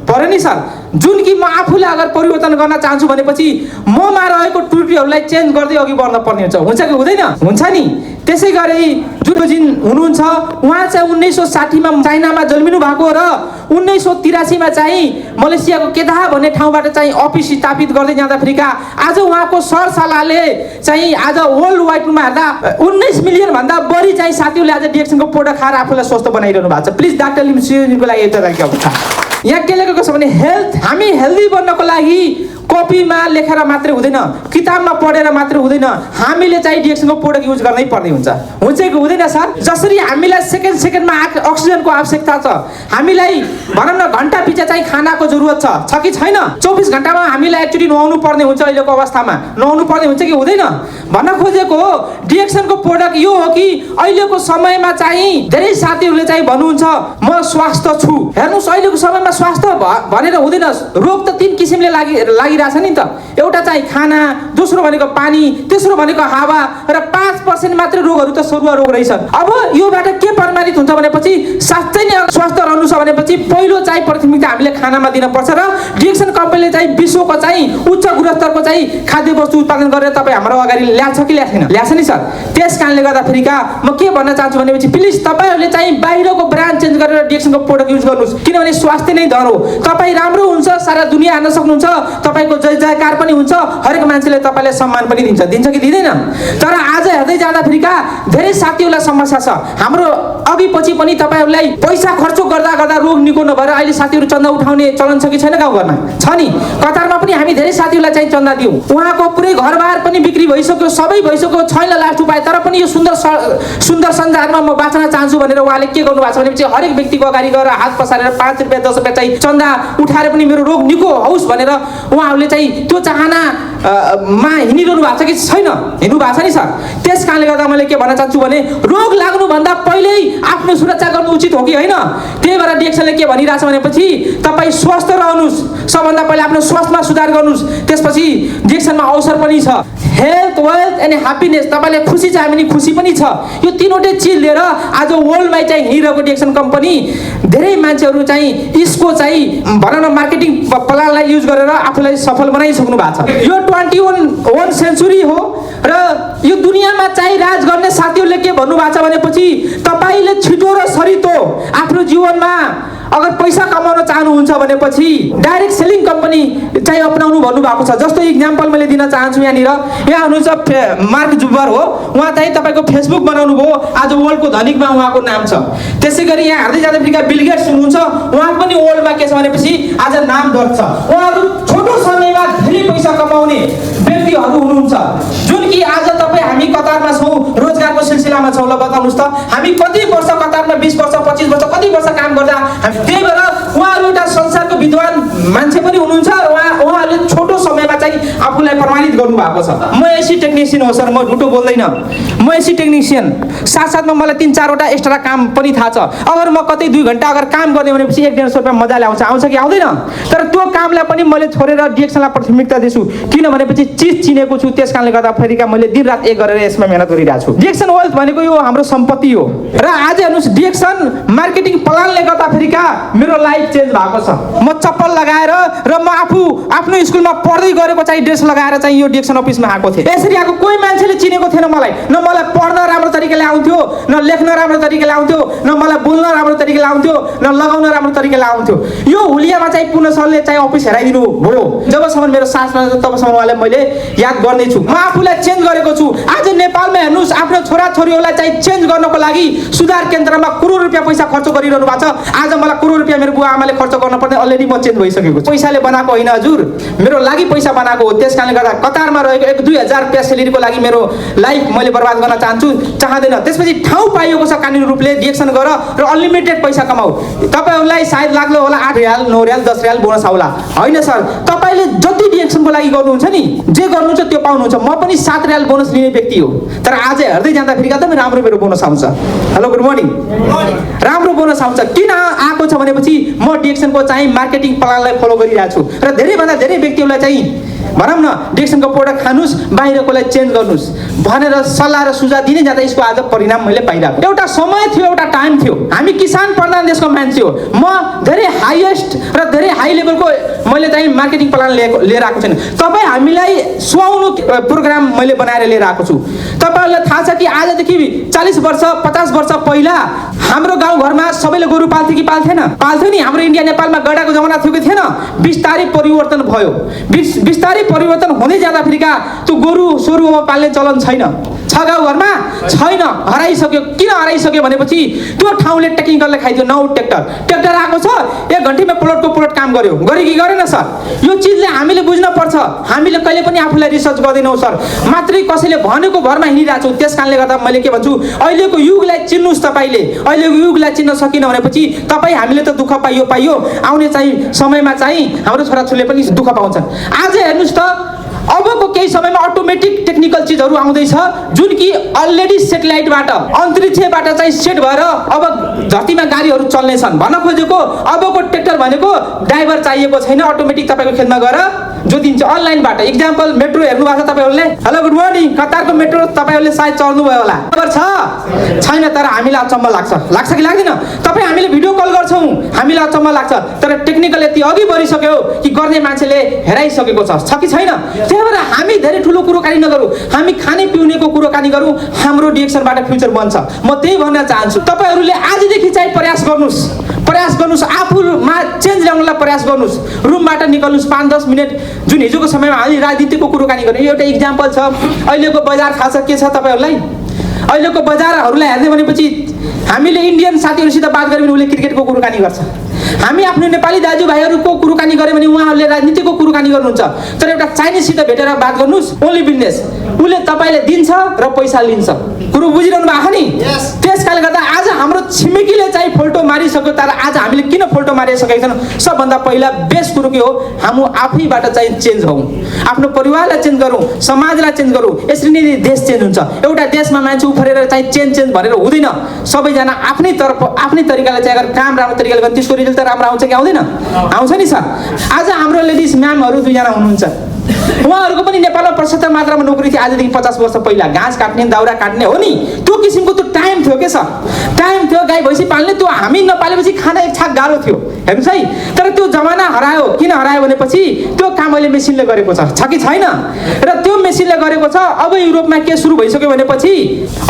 पर्यो नि सर। जुन कि म आफूले अगर परिवर्तन गर्न चाहन्छु भनेपछि ममा रहेको त्रुटिहरूलाई चेन्ज गर्दै अघि बढ्न पर्ने हुन्छ कि हुँदैन? हुन्छ नि। त्यसै गरी जुन हुनुहुन्छ उहाँ चाहिँ 1960मा चाइनामा जन्मिनु भएको र 1983मा चाहिँ मलेसियाको केदाह भन्ने ठाउँबाट चाहिँ अफिस स्थापित गर्दै जाँदाखेरिका आज उहाँको सरसल्लाहले चाहिँ आज वर्ल्ड वाइडमा हेर्दा 19 मिलियन भन्दा बढी चाहिँ साथीहरूले आज डिएक्सनको प्रोडक्ट खाएर आफूलाई स्वस्थ बनाइरहनु भएको छ। प्लिज डाक्टर लिम्सियोको लागि एउटा यहाँ के लेखेको छ भने हेल्थ, हामी हेल्दी बन्नको लागि कपीमा लेखेर मात्रै हुँदैन, किताबमा पढेर मात्रै हुँदैन, हामीले चाहिँ डिएक्सनको प्रोडक्ट युज गर्नै पर्ने हुन्छ कि हुँदैन सर? जसरी हामीलाई सेकेन्डमा अक्सिजनको आवश्यकता छ, हामीलाई भनौँ न घन्टा पछि चाहिँ खानाको जरुरत छ कि छैन? 24 घन्टामा हामीलाई एक्चुअली नुहाउनु पर्ने हुन्छ, अहिलेको अवस्थामा नुहाउनु पर्ने हुन्छ कि हुँदैन? भन्न खोजेको हो डिएक्सनको प्रोडक्ट यो हो कि अहिलेको समयमा चाहिँ धेरै साथीहरूले चाहिँ भन्नुहुन्छ म स्वास्थ्य छु। हेर्नुहोस्, अहिलेको समयमा स्वास्थ्य भनेर हुँदैन, रोग त 3 किसिमले लागि लागिरहेछ नि त। एउटा चाहिँ खाना, दोस्रो भनेको पानी, तेस्रो भनेको हावा र 5% मात्र रोगहरू त सरुवा रोग रहेछ। अब योबाट के प्रमाणित हुन्छ भनेपछि साँच्चै नै स्वस्थ रहनु छ भनेपछि पहिलो चाहिँ प्राथमिकता हामीले खानामा दिनुपर्छ र डिएक्सन कम्पनीले चाहिँ विश्वको चाहिँ उच्च गुणस्तरको चाहिँ खाद्य वस्तु उत्पादन गरेर तपाईँ हाम्रो अगाडि ल्याएको छ कि ल्याएको छैन? ल्याएको छ नि सर। त्यस कारणले गर्दाखेरिका म के भन्न चाहन्छु भनेपछि प्लिज तपाईँहरूले चाहिँ बाहिरको ब्रान्ड चेन्ज गरेर डिएक्सनको प्रोडक्ट युज गर्नुहोस्, किनभने स्वास्थ्य नै धन हो। तपाईँ राम्रो हुन्छ, सारा दुनियाँ हान्न सक्नुहुन्छ, तपाईँको जय जयकार पनि हुन्छ, हरेक मान्छेले तपाईँलाई सम्मान पनि दिन्छ कि दिँदैन? तर आज हेर्दै जाँदाखेरिका धेरै साथीहरूलाई समस्या छ। हाम्रो अघि पछि पनि तपाईँहरूलाई पैसा खर्च गर्दा गर्दा रोग निको नभएर अहिले साथीहरू चन्दा उठाउने चलन छ कि छैन? गाउँघरमा छ नि। कतारमा पनि हामी धेरै साथीहरूलाई चाहिँ चन्दा दियौँ, उहाँको पुरै घरबार पनि बिक्री भइसक्यो, सबै भइसक्यो, छैन लास्ट उपाय। तर पनि यो सुन्दर सञ्जारमा म बाँच्न चाहन्छु भनेर उहाँले के गर्नु भएको छ भनेपछि हरेक व्यक्तिको अगाडि गएर हात पसारेर 5 रुपियाँ 10 रुपियाँ चाहिँ चन्दा उठाएर पनि मेरो रोग निको होस् भनेर उहाँहरूले चाहिँ त्यो चाहनामा हिँडिरहनु भएको छ कि छैन? हिँड्नु भएको छ नि सर। त्यस कारणले गर्दा मैले के भन्न चाहन्छु भने रोग लाग्नुभन्दा पहिल्यै आफ्नो सुरक्षा गर्नु उचित हो कि होइन? त्यही भएर डिएक्सनले के भनिरहेछ भनेपछि तपाईँ स्वस्थ रहनुहोस्, सबभन्दा पहिला आफ्नो स्वास्थ्यमा सुधार गर्नुहोस्, त्यसपछि डिएक्सनमा अवसर पनि छ। हेल्थ, वेल्थ एन्ड ह्याप्पिनेस, तपाईँले खुसी छ भने खुसी पनि छ। यो तीनवटै चिज लिएर आज वर्ल्डमा चाहिँ हिँडिरहेको डिएक्सन कम्पनी धेरै मान्छेहरू चाहिँ यसको चाहिँ भनौँ न मार्केटिङ प्लानलाई युज गरेर आफूलाई सफल बनाइसक्नु भएको छ। यो 21 सेन्चुरी हो र यो दुनियाँमा चाहिँ राज गर्ने साथीहरूले के भन्नुभएको छ भनेपछि तपाईँले छिटो र सरितो आफ्नो जीवनमा अगर पैसा कमाउन चाहनुहुन्छ भनेपछि डाइरेक्ट सेलिङ कम्पनी चाहिँ अपनाउनु भन्नुभएको छ। जस्तो इक्जाम्पल मैले दिन चाहन्छु, यहाँ हुनुहुन्छ मार्क जुबर हो, उहाँ चाहिँ तपाईँको फेसबुक बनाउनु भयो, आज वर्ल्डको धनिकमा उहाँको नाम छ। त्यसै गरी यहाँ हेर्दै जाँदाखेरि बिल गेट्स हुनुहुन्छ, उहाँ पनि वर्ल्डमा के छ भनेपछि आज नाम दर्ज छ। उहाँहरू छोटो समयमा धेरै पैसा कमाउने व्यक्तिहरू हुनुहुन्छ, जुन कि आज तपाईँ हामी कतारमा छौँ, रोजगारको सिलसिलामा छौँ। ल बताउनुहोस् त, हामी कति वर्ष कतारमा 20 वर्ष 25 वर्ष कति वर्ष काम गर्दा? त्यही भएर उहाँहरू एउटा संसारको विद्वान मान्छे पनि हुनुहुन्छ र उहाँहरूले छोटो समयमा चाहिँ आफूलाई प्रमाणित गर्नुभएको छ। म एसी टेक्निसियन हो सर, म झुटो बोल्दैन। म एसी टेक्निसियन साथसाथमा मलाई 3-4वटा एक्स्ट्रा काम पनि थाहा छ। अगर म कतै 2 घन्टा अगर काम गर्ने भनेपछि 100-150 रुपियाँ मजाले आउँछ कि आउँदैन? तर त्यो कामलाई पनि मैले छोडेर डिएक्सनलाई प्राथमिकता दिन्छु, किनभनेपछि चिज चिनेको छु। त्यस कारणले गर्दा फेरिका मैले दिनरात एक गरेर यसमा मेहनत गरिरहेको छु। डिएक्सन वेल्थ भनेको यो हाम्रो सम्पत्ति हो र आज हेर्नुहोस् डिएक्सन मार्केटिङ प्लानले गर्दा फेरिका मेरो लाइफ चेन्ज भएको छ। म चप्पल लगाएर र म आफ्नो स्कुलमा पढ्दै गरेको चाहिँ ड्रेस लगाएर चाहिँ यो डिएक्सन अफिसमा आएको थिएँ। यसरी आएको कोही मान्छेले चिनेको थिएन मलाई। न मलाई पढ्न राम्रो तरिकाले आउँथ्यो, न लेख्न राम्रो तरिकाले आउँथ्यो, न मलाई बोल्न राम्रो तरिकाले आउँथ्यो, न लगाउन राम्रो तरिकाले आउँथ्यो। यो हुलियामा चाहिँ पुनः सरले चाहिँ अफिस हेराइदिनु भयो। जबसम्म मेरो सासमा तबसम्म उहाँले मैले याद गर्नेछु। म आफूलाई चेन्ज गरेको छु। आज नेपालमा हेर्नुहोस् आफ्नो छोराछोरीहरूलाई चाहिँ चेन्ज गर्नको लागि सुधार केन्द्रमा करोड रुपियाँ पैसा खर्च गरिरहनु भएको छ। आज मलाई करोड रुपियाँ मेरो बुवा आमाले खर्च गर्न पर्ने, अलरेडी म चेन्ज भइसकेको छु। पैसाले बनाएको होइन हजुर, मेरो लागि पैसा बनाएको हो। त्यस कारणले गर्दा कतारमा रहेको 1-2 हजार रुपियाँ सेलेरीको लागि मेरो लाइफ मैले बर्बाद गर्न चाहँदैन। त्यसपछि ठाउँ पाइएको छ कानुनी रूपले, डिएक्सन गर र अनलिमिटेड पैसा कमाऊ। तपाईँहरूलाई सायद लाग्लो होला 8 रियाल 9 रियाल 10 रियाल बोनस आउला, होइन सर। तपाईँले जति डिएक्सनको लागि गर्नुहुन्छ नि, जे गर्नुहुन्छ त्यो पाउनुहुन्छ। म पनि 7 रियाल बोनस लिने व्यक्ति हो, तर आज हेर्दै जाँदाखेरि एकदमै राम्रो मेरो बोनस आउँछ। Hello good morning. राम्रो बोनस आउँछ। किन आएको छ भनेपछि म डिएक्सनको चाहिँ मार्केटिङ प्लानलाई फलो गरिरहेको छु र धेरैभन्दा धेरै व्यक्तिहरूलाई चाहिँ भनौँ न डिएक्सनको प्रोडक्ट खानुहोस्, बाहिरकोलाई चेन्ज गर्नुहोस् भनेर सल्लाह र सुझाव दिने जाँदा यसको आज परिणाम मैले पाइरहेको। एउटा समय थियो, एउटा टाइम थियो, हामी किसान प्रधान देशको मान्छे हो। म धेरै हाइएस्ट र धेरै हाई लेभलको मैले चाहिँ मार्केटिङ प्लान लिएर आएको छैन। तपाईँ हामीलाई सुहाउनु प्रोग्राम मैले बनाएर लिएर आएको छु। तपाईँहरूलाई थाहा छ कि आजदेखि 40 वर्ष 50 वर्ष पहिला हाम्रो गाउँघरमा सबैले गोरु पाल्थे कि पाल्थेन? पाल्थ्यो नि। हाम्रो इन्डिया नेपालमा गडाको जमाना थियो कि थिएन? बिस्तारै परिवर्तन भयो। बिस्तारै परिवर्तन हुँदै जाँदा फेरिका त्यो गोरु सोरुमा पाल्ने चलन छैन। छ गाउँघरमा? छैन, हराइसक्यो। किन हराइसक्यो भनेपछि त्यो ठाउँले टेक्निकलले खाइदियो। नाउ ट्र्याक्टर आएको छ, 1 घन्टामा प्लटको प्लट काम गर्यो कि गरेन सर? यो चिजले हामीले बुझ्न पर्छ। हामीले कहिले पनि आफूलाई रिसर्च गर्दैनौँ सर, मात्रै कसैले भनेको भरमा हिँडिरहेको छु। त्यस कारणले गर्दा मैले के भन्छु, अहिलेको युगलाई चिन्नुहोस्। तपाईँले अहिलेको युगलाई चिन्न सकिन भनेपछि तपाईँ हामीले त दुःख पाइयो, आउने चाहिँ समयमा चाहिँ हाम्रो छोराछोरीले पनि दुःख पाउँछन्। आज हेर्नुहोस् त, अबको केही समयमा अटोमेटिक टेक्निकल चिजहरू आउँदैछ, जुन कि अलरेडी सेटेलाइटबाट अन्तरिक्षबाट चाहिँ सेट भएर अब धरतीमा गाडीहरू चल्नेछन्। भन्न खोजेको अबको ट्र्याक्टर भनेको ड्राइभर चाहिएको छैन, अटोमेटिक तपाईँको खेतमा गएर जो दिन्छ अनलाइनबाट। इक्जाम्पल मेट्रो हेर्नु भएको छ तपाईँहरूले? Hello good morning. कतारको मेट्रो तपाईँहरूले सायद चढ्नु भयो होला, खबर छ छैन? तर हामीलाई अचम्म लाग्छ कि लाग्दैन? तपाईँ हामीले भिडियो कल गर्छौँ, हामीलाई अचम्म लाग्छ, तर टेक्निकल यति अघि बढिसक्यो कि गर्ने मान्छेले हेराइसकेको छ कि छैन? त्यही भएर हामी धेरै ठुलो कुरोकानी नगरौँ, हामी खाने पिउनेको कुरोकानी गरौँ, हाम्रो डिएक्सनबाट फ्युचर बन्छ। म त्यही भन्न चाहन्छु, तपाईँहरूले आजदेखि चाहिँ प्रयास गर्नुहोस्, आफूमा चेन्ज ल्याउनलाई प्रयास गर्नुहोस्, रुमबाट निकल्नुहोस् 5-10 मिनट। जुन हिजोको समयमा हामी राजनीतिको कुरोकानी गर्यौँ, एउटा इक्जाम्पल छ। अहिलेको बजार थाहा छ के छ तपाईँहरूलाई? अहिलेको बजारहरूलाई हेर्दै भनेपछि हामीले इन्डियन साथीहरूसित बात गऱ्यौँ भने उसले क्रिकेटको कुरोकानी गर्छ, हामी आफ्नो नेपाली दाजुभाइहरूको कुरोकानी गऱ्यौँ भने उहाँहरूले राजनीतिको कुरोकानी गर्नुहुन्छ। तर एउटा चाइनिजसित भेटेर बात गर्नुहोस्, ओन्ली बिजनेस, उसले तपाईँले दिन्छ र पैसा लिन्छ। कुरो बुझिरहनु भएको नि? त्यस कारणले गर्दा आज हाम्रो छिमेकीले चाहिँ फोल्टो मारिसक्यो, तर आज हामीले किन फोल्टो मारिसकेका छौँ? सबभन्दा पहिला बेस्ट कुरो के हो? हामी आफैबाट चाहिँ चेन्ज हौँ, आफ्नो परिवारलाई चेन्ज गरौँ, समाजलाई चेन्ज गरौँ, यसरी नै देश चेन्ज हुन्छ। एउटा देशमा मान्छे उफरेर चाहिँ चेन्ज भनेर हुँदैन। सबैजना आफ्नै तरिकाले चाहिँ अगर काम राम्रो तरिकाले गर्ने त्यसको रिजल्ट राम्रो आउँछ कि आउँदैन? आउँछ नि सर। आज हाम्रो लेडिज म्यामहरू 2जना हुनुहुन्छ, उहाँहरूको पनि नेपालमा प्रशस्त मात्रामा नोकरी थियो। आजदेखि 50 वर्ष पहिला घाँस काट्ने, दाउरा काट्ने हो नि, त्यो किसिमको त्यो टाइम थियो के सर? टाइम थियो। गाई भैँसी पाल्ने, त्यो हामी नपालेपछि खाना एक छाक गाह्रो थियो, हेर्नुहोस् है। तर त्यो जमाना हरायो। किन हरायो भनेपछि त्यो काम अहिले मेसिनले गरेको छ कि छैन? र त्यो मेसिनले गरेको छ। अब युरोपमा के सुरु भइसक्यो भनेपछि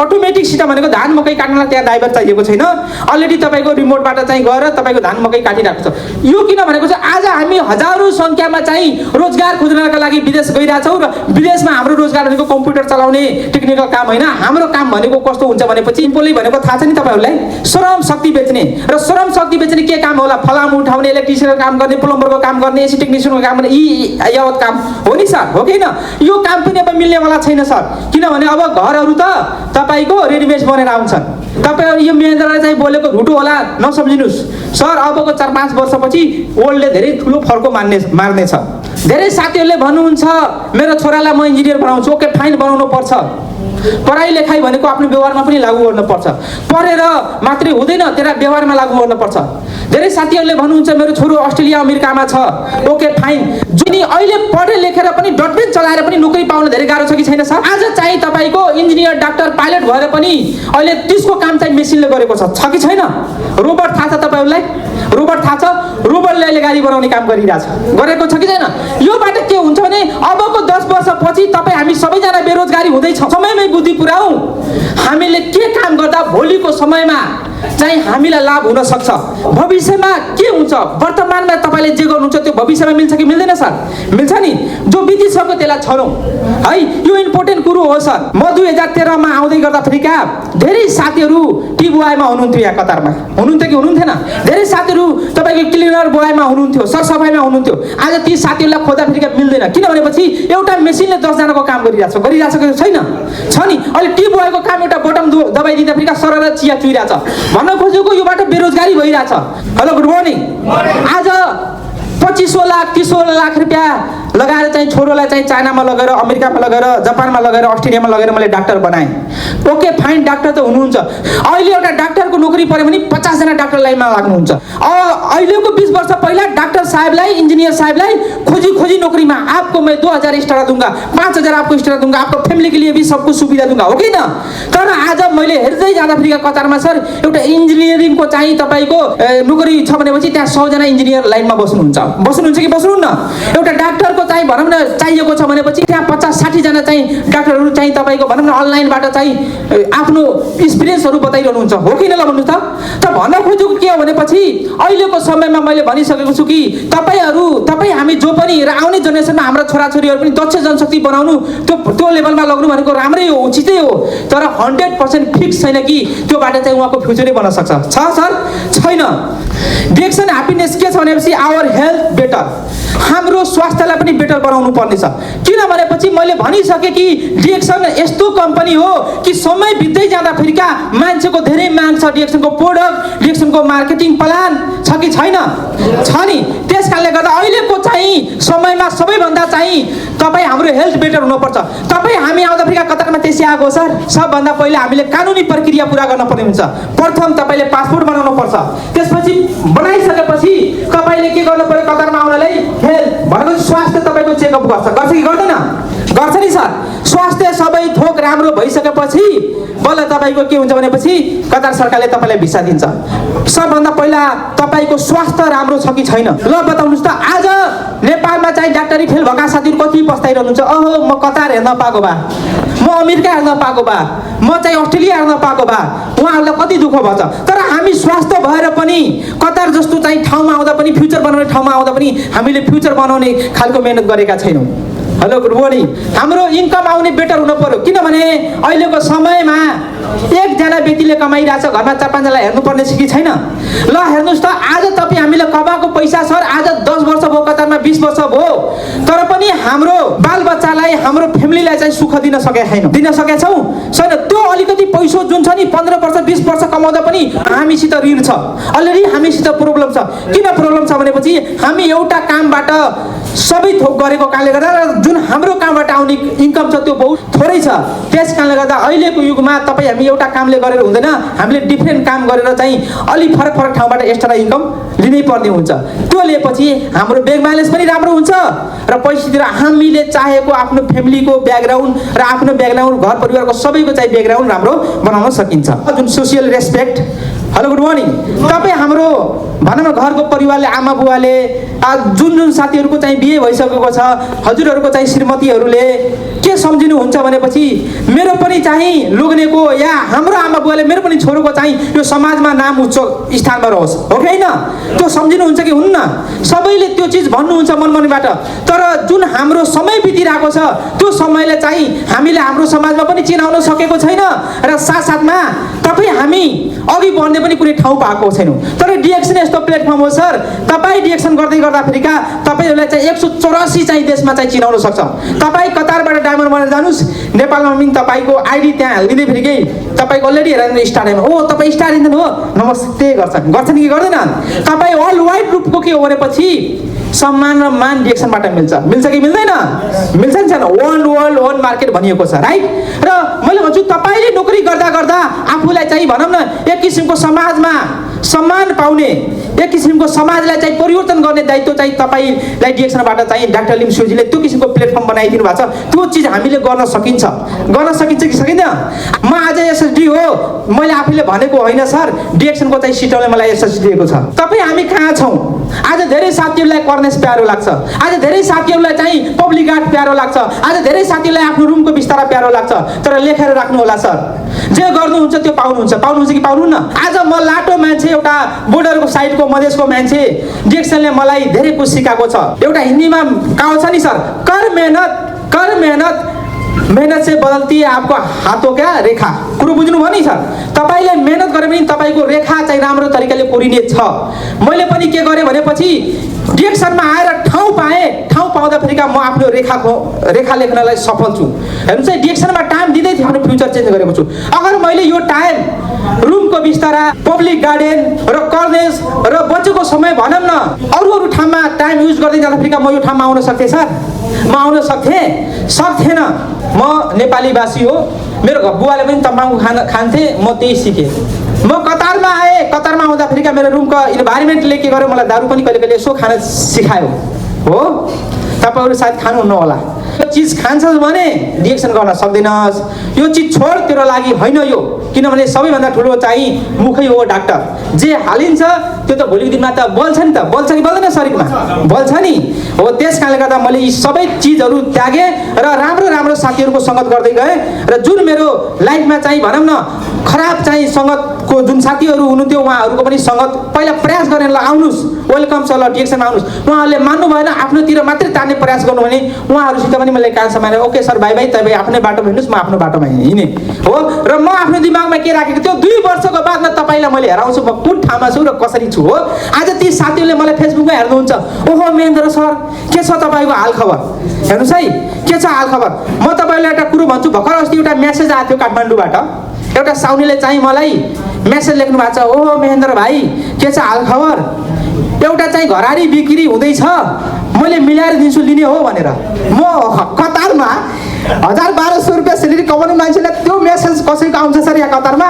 अटोमेटिक सिस्टम भनेको धान मकै काट्नलाई त्यहाँ ड्राइभर चाहिएको छैन, अलरेडी तपाईँको रिमोटबाट चाहिँ गएर तपाईँको धान मकै काटिरहेको छ। यो किन भनेको चाहिँ आज हामी हजारौँ सङ्ख्यामा चाहिँ रोजगार खोज्नका लागि विदेश गइरहेछौँ, र विदेशमा हाम्रो रोजगार भनेको कम्प्युटर चलाउने टेक्निकल काम होइन। हाम्रो काम भनेको कस्तो हुन्छ भनेपछि सिम्पली भनेको थाहा छ नि तपाईँहरूलाई? श्रम शक्ति बेच्ने। र श्रम शक्ति बेच्ने के काम होला? फलाम उठाउने, इलेक्ट्रिसियनको काम गर्ने, प्लम्बरको काम गर्ने, एसी टेक्निसियनको काम गर्ने, यी यावत काम हो नि सर, हो कि न? यो काम पनि अब मिल्नेवाला छैन सर, किनभने अब घरहरू त तपाईँको रेडिमेड बनेर आउँछन्। तपाईँ यो महेन्द्रलाई चाहिँ बोलेको झुटो होला नसम्झिनुहोस् सर। अबको 4-5 वर्षपछि वर्ल्डले धेरै ठुलो फर्को मार्नेछ। धेरै साथीहरूले भन्नुहुन्छ मेरो छोरालाई म इन्जिनियर बनाउँछु, ओके फाइन, बनाउनु पर्छ। पढाइ लेखाइ भनेको आफ्नो व्यवहारमा पनि लागू गर्नुपर्छ। पढेर मात्रै हुँदैन, त्यसलाई व्यवहारमा लागू गर्नुपर्छ। धेरै साथीहरूले भन्नुहुन्छ मेरो छोरो अस्ट्रेलिया अमेरिकामा छ, ओके फाइन। जुन अहिले पढे लेखेर पनि डटपेन चलाएर पनि नोकरी पाउन धेरै गाह्रो छ कि छैन सर? आज चाहिँ तपाईँको इन्जिनियर, डाक्टर, पाइलट भएर पनि अहिले त्यसको काम चाहिँ मेसिनले गरेको छ कि छैन? रोबोट थाहा छ तपाईँहरूलाई? रोबोट थाहा छ? रोबोटले अहिले गाडी बनाउने काम गरेको छ कि छैन? योबाट के हुन्छ भने अबको 10 वर्षपछि तपाईँ हामी सबैजना बेरोजगारी हुँदैछौँ। समयमै बुद्धि पुऱ्याउँ। हामीले के काम गर्दा भोलिको समयमा चाहिँ हामीलाई लाभ हुन सक्छ? भविष्यमा के हुन्छ? वर्तमानमा तपाईँले जे गर्नुहुन्छ त्यो भविष्यमा मिल्छ कि मिल्दैन सर? मिल्छ नि। जो बितिसक्यो त्यसलाई छरौँ है, यो इम्पोर्टेन्ट कुरो हो सर। म 2013 मा आउँदै गर्दा फेरिका धेरै साथीहरू टी बोआईमा हुनुहुन्थ्यो, यहाँ कतारमा हुनुहुन्थ्यो कि हुनुहुन्थेन? धेरै साथीहरू तपाईँको क्लिनर बोआईमा हुनुहुन्थ्यो, सरसफाइमा हुनुहुन्थ्यो। आज ती साथीहरूलाई खोज्दा फेरिका मिल्दैन, किन भनेपछि एउटा मेसिनले 10 जनाको काम गरिरहेछ कि छैन? छ नि। अहिले टी बोआईको काम एउटा बटम दबाइदिँदा फेरिका सरर चिया चुइरहेछ। भन्न खोजेको योबाट बेरोजगारी भइरहेछ। Hello good morning. आज 25 लाख 30 लाख रुपियाँ लगाएर चाहिँ छोरोलाई चाहिँ चाइनामा लगेर, अमेरिकामा लगेर, जापानमा लगेर, अस्ट्रेलियामा लगेर मैले डाक्टर बनाएँ। ओके फाइन, डाक्टर त हुनुहुन्छ। अहिले एउटा डाक्टरको नोकरी पऱ्यो भने 50 जना डाक्टर लाइनमा लाग्नुहुन्छ। अहिलेको 20 वर्ष पहिला डाक्टर साहबलाई, इंजीनियर साहबलाई खोजी नौकरी में आपको मैं 2000 एक्स्ट्रा दूंगा, 5000 आपको एक्स्ट्रा दूंगा, आपको फैमिली के लिए भी सब कुछ सुविधा दूंगा, हो कि न? तर आज मैले हेर्दै जाँदाखेरि कतारमा सर एउटा इन्जिनियरिङको चाहिँ तपाईको नोकरी छ भनेपछि त्यहाँ 100 जना इन्जिनियर लाइनमा बस्नुहुन्छ कि बस्नुहुन्न? एउटा डाक्टरको चाहिँ भनौँ न चाहिएको छ भनेपछि त्यहाँ 50-60 जना चाहिँ डाक्टरहरू चाहिँ तपाईको भनौँ न अनलाइनबाट चाहिँ आफ्नो एक्सपिरियन्सहरू बताइरहनुहुन्छ, हो कि न? ल भन्नु त भन्न खोजेको के हो भनेपछि अहिलेको समयमा मैले भनिसकेको छु कि तपाई हामी जो पनि र आउने जेनेरेसनमा हाम्रो छोराछोरीहरू पनि दक्ष जनशक्ति बनाउनु त्यो लेभलमा लग्नु भनेको राम्रै हो, उचितै हो। तर 100% फिक्स छैन कि त्यो बाटो चाहिँ उहाँको फ्युचरै बन्न सक्छ। छ सर? छैन। डिएक्सन ह्याप्पिनेस के छ भनेपछि आवर हेल्थ बेटर, हाम्रो स्वास्थ्यलाई पनि बेटर बनाउनु पर्ने छ। किन भनेपछि मैले भनिसके कि डिएक्सन यस्तो कम्पनी हो कि समय बित्दै जाँदा फेरिका मान्छेको धेरै माग छ। डिएक्सनको प्रोडक्ट, डिएक्सनको मार्केटिङ प्लान छ कि छैन? छ नि। त्यसकारणले गर्दा अहिलेको चाहिँ समयमा सबैभन्दा चाहिँ तपाईँ हाम्रो हेल्थ बेटर हुनुपर्छ। तपाईँ हामी आउँदा फेरिका कतारमा त्यसै आएको सर। सबभन्दा पहिला हामीले कानुनी प्रक्रिया पुरा गर्न पर्ने हुन्छ। प्रथम तपाईँले पासपोर्ट बनाउनु पर्छ, त्यसपछि बनाइसकेपछि तपाईँले के गर्नु पर्यो? कतारमा आउनलाई हेल्थ भनेको स्वास्थ्य तपाईँको चेकअप गर्छ कि गर्दैन? गर्छ नि सर। स्वास्थ्य सबै थोक राम्रो भइसकेपछि बल्ल तपाईँको के हुन्छ भनेपछि कतार सरकारले तपाईँलाई भिसा दिन्छ। सबभन्दा पहिला तपाईँको स्वास्थ्य राम्रो छ कि छैन? ल बताउनुहोस् त। आज नेपालमा चाहिँ डाक्टरी फेल भएका साथीहरू कति पस्ताइरहनुहुन्छ, अहो म कतार हेर्न पाएको भए, म अमेरिका हेर्न पाएको भए, म चाहिँ अस्ट्रेलिया हेर्न पाएको भए, उहाँहरूलाई कति दुःख भन्छ। तर हामी स्वास्थ्य भएर पनि कतार जस्तो चाहिँ ठाउँमा आउँदा पनि, फ्युचर बनाउने ठाउँमा आउँदा पनि हामीले फ्युचर बनाउने खालको मेहनत गरेका छैनौँ। Hello good morning. हाम्रो इन्कम आउने बेटर हुनु पर्यो, किनभने अहिलेको समयमा एकजना व्यक्तिले कमाइरहेछ, घरमा 4-5जनालाई हेर्नुपर्ने छ कि छैन? ल हेर्नुहोस् त, आज तपाईँ हामीले कमाएको पैसा सर आज 10 वर्ष भयो, कतारमा 20 वर्ष भयो, तर पनि हाम्रो बालबच्चालाई, हाम्रो फ्यामिलीलाई चाहिँ सुख दिन सकेका छैनौँ। दिन सकेका छौँ छैन? त्यो अलिकति पैसा जुन छ नि 15 वर्ष 20 वर्ष कमाउँदा पनि हामीसित ऋण छ, अलरेडी हामीसित प्रब्लम छ। किन प्रब्लम छ भनेपछि हामी एउटा कामबाट सबै थोक गरेको कारणले गर्दा जुन हाम्रो कामबाट आउने इन्कम छ त्यो बहुत थोरै छ। त्यस कारणले गर्दा अहिलेको युगमा तपाईँ हामी एउटा कामले गरेर हुँदैन, हामीले डिफ्रेन्ट काम गरेर चाहिँ अलि फरक फरक ठाउँबाट एक्स्ट्रा इन्कम लिनै पर्ने हुन्छ। त्यो लिएपछि हाम्रो ब्याङ्क ब्यालेन्स पनि राम्रो हुन्छ र पैसातिर हामीले चाहेको आफ्नो फ्यामिलीको ब्याकग्राउन्ड र आफ्नो ब्याकग्राउन्ड, घर परिवारको सबैको चाहिँ ब्याकग्राउन्ड राम्रो बनाउन सकिन्छ। जुन social respect. Hello good morning. तपाईँ हाम्रो भनौँ न घरको परिवारले, आमा बुवाले, जुन साथीहरूको चाहिँ बिहे भइसकेको छ, हजुरहरूको चाहिँ श्रीमतीहरूले के सम्झिनुहुन्छ भनेपछि मेरो पनि चाहिँ लोग्नेको या हाम्रो आमा बुवाले मेरो पनि छोरोको चाहिँ यो समाजमा नाम उच्च स्थानमा रहोस्, हो कि होइन? त्यो सम्झिनुहुन्छ कि हुन्न? सबैले त्यो चिज भन्नुहुन्छ मनमनबाट। तर जुन हाम्रो समय बितिरहेको छ त्यो समयले चाहिँ हामीले हाम्रो समाजमा पनि चिनाउन सकेको छैन र साथसाथमा तपाईँ हामी अघि बढ्ने पनि कुनै ठाउँ पाएको छैनौँ। तर डिएक्सन यस्तो प्लेटफर्म हो सर, तपाईँ डिएक्सन गर्दै गर्दाखेरिका तपाईँहरूलाई चाहिँ 184 चाहिँ देशमा चाहिँ चिनाउन सक्छ। तपाईँ कतारबाट डायमन्ड बनेर जानुहोस्, नेपालमा पनि तपाईँको आइडी त्यहाँ लिँदैखेरिकै तपाईँको अलरेडी हेरेर स्टार हो, तपाईँ स्टार इन्जन हो, नमस्ते गर्छन् कि गर्दैनन्? तपाईँ वर्ल्ड वाइड रूपको के हो भनेपछि सम्मान र मान डिएक्सनबाट मिल्छ कि मिल्दैन? मिल्छ नि छैन? वर्ल्ड ओन मार्केट भनिएको छ, राइट? र मैले भन्छु तपाईँले नोकरी गर्दा गर्दा आफूलाई चाहिँ भनौँ न एक किसिमको समाजमा सम्मान पाउने, एक किसिमको समाजलाई चाहिँ परिवर्तन गर्ने दायित्व चाहिँ तपाईँलाई डिएक्सनबाट चाहिँ डाक्टर लिम सोजीले त्यो किसिमको प्लेटफर्म बनाइदिनु भएको छ। त्यो चिज हामीले गर्न सकिन्छ कि सकिँदैन? म आज एसएसडी हो, मैले आफूले भनेको होइन सर, डिएक्सनको चाहिँ सिटले मलाई एसएसडी दिएको छ। तपाईँ हामी कहाँ छौँ? आज धेरै साथीहरूलाई कर्नेस प्यारो लाग्छ, आज धेरै साथीहरूलाई चाहिँ पब्लिक गार्ड प्यारो लाग्छ, आज धेरै साथीहरूलाई आफ्नो रुमको बिस्तारा प्यारो लाग्छ। तर लेखेर राख्नु होला सर, जे गर्नुहुन्छ त्यो पाउनुहुन्छ कि पाउनुहुन्न? आज म लाटो मान्छे, एउटा बोर्डरको साइडको मधेसको मान्छे, डिएक्सनले मलाई धेरै कुछ सिकाएको छ। एउटा हिन्दीमा कहावत छ नि सर, कर मेहनत से बदलती है आपको हाथों क्या रेखा। कुरो बुझ्नु भयो नि सर? तपाईँले मेहनत गरे पनि तपाईँको रेखा चाहिँ राम्रो तरिकाले कोरिने छ। मैले पनि के गरेँ भनेपछि डिएक्सनमा आएर ठाउँ पाउँदाखेरिका म आफ्नो रेखा लेख्नलाई सफल छु। हेर्नुहोस् है, डिएक्सनमा टाइम दिँदै थियो, आफ्नो फ्युचर चेन्ज गरेको छु। अगर मैले यो टाइम रुमको बिस्तारा, पब्लिक गार्डन र कर्नेस र बच्चोको समय भनौँ न अरू ठाउँमा टाइम युज गर्दै जाँदाखेरिका म यो ठाउँमा आउन सक्थेँ सर? म आउन सक्थेन। म नेपालीवासी हो, मेरो बुवाले पनि तम्बाकु खान्थे, म त्यही सिकेँ। म कतारमा आएँ, कतारमा आउँदाखेरिका मेरो रुमको इन्भाइरोमेन्टले के गर्यो, मलाई दारू पनि कहिले कहिले यसो खान सिकायो हो। तपाईँहरू सायद खानुहुन्न होला। यो चिज खान्छस् भने डिएक्सन गर्न सक्दैनस्, यो चिज छोड, तेरो लागि होइन यो। किनभने सबैभन्दा ठुलो चाहिँ मुखै हो डाक्टर। जे हालिन्छ त्यो त भोलिको दिनमा त बल्छ नि, बल्छ कि बल्दैन? शरीरमा बल्छ नि हो। त्यस कारणले गर्दा मैले यी सबै चिजहरू त्यागेँ र राम्रो साथीहरूको सङ्गत गर्दै गएँ। र जुन मेरो लाइफमा चाहिँ भनौँ न खराब चाहिँ सङ्गतको जुन साथीहरू हुनुहुन्थ्यो उहाँहरूको पनि सङ्गत पहिला प्रयास गरेर ल आउनुहोस्, वेलकम छ, ल डिएक्सनमा आउनुहोस्। उहाँहरूले मान्नु भएन, आफ्नोतिर मात्रै तान्ने प्रयास गर्नु भने उहाँहरूसित पनि मैले कान्छ माने, ओके सर बाई तपाईँ आफ्नै बाटोमा हिँड्नुहोस्, म आफ्नो बाटोमा हिँडेँ हो। र म आफ्नो दिमागमा के राखेको थियो, 2 वर्षको बादमा तपाईँलाई मैले हेराउँछु म कुन ठाउँमा छु र कसरी छु हो। आज ती साथीहरूले मलाई फेसबुकमा हेर्नुहुन्छ, ओहो महेन्द्र सर के छ तपाईँको हालखबर? हेर्नुहोस् है, के छ हालखबर? म तपाईँलाई एउटा कुरो भन्छु, भर्खर अस्ति एउटा मेसेज आएको थियो काठमाडौँबाट। एउटा साउनीले चाहिँ मलाई मेसेज लेख्नु भएको छ, ओहो महेन्द्र भाइ के छ हालखबर? एउटा चाहिँ घरारी बिक्री हुँदैछ, मैले मिलाएर दिन्छु, लिने हो भनेर। म कतारमा 1,000-1,200 रुपियाँ सेलेरी कमाउने मान्छेलाई त्यो मेसेज कसैको आउँछ सर यहाँ कतारमा?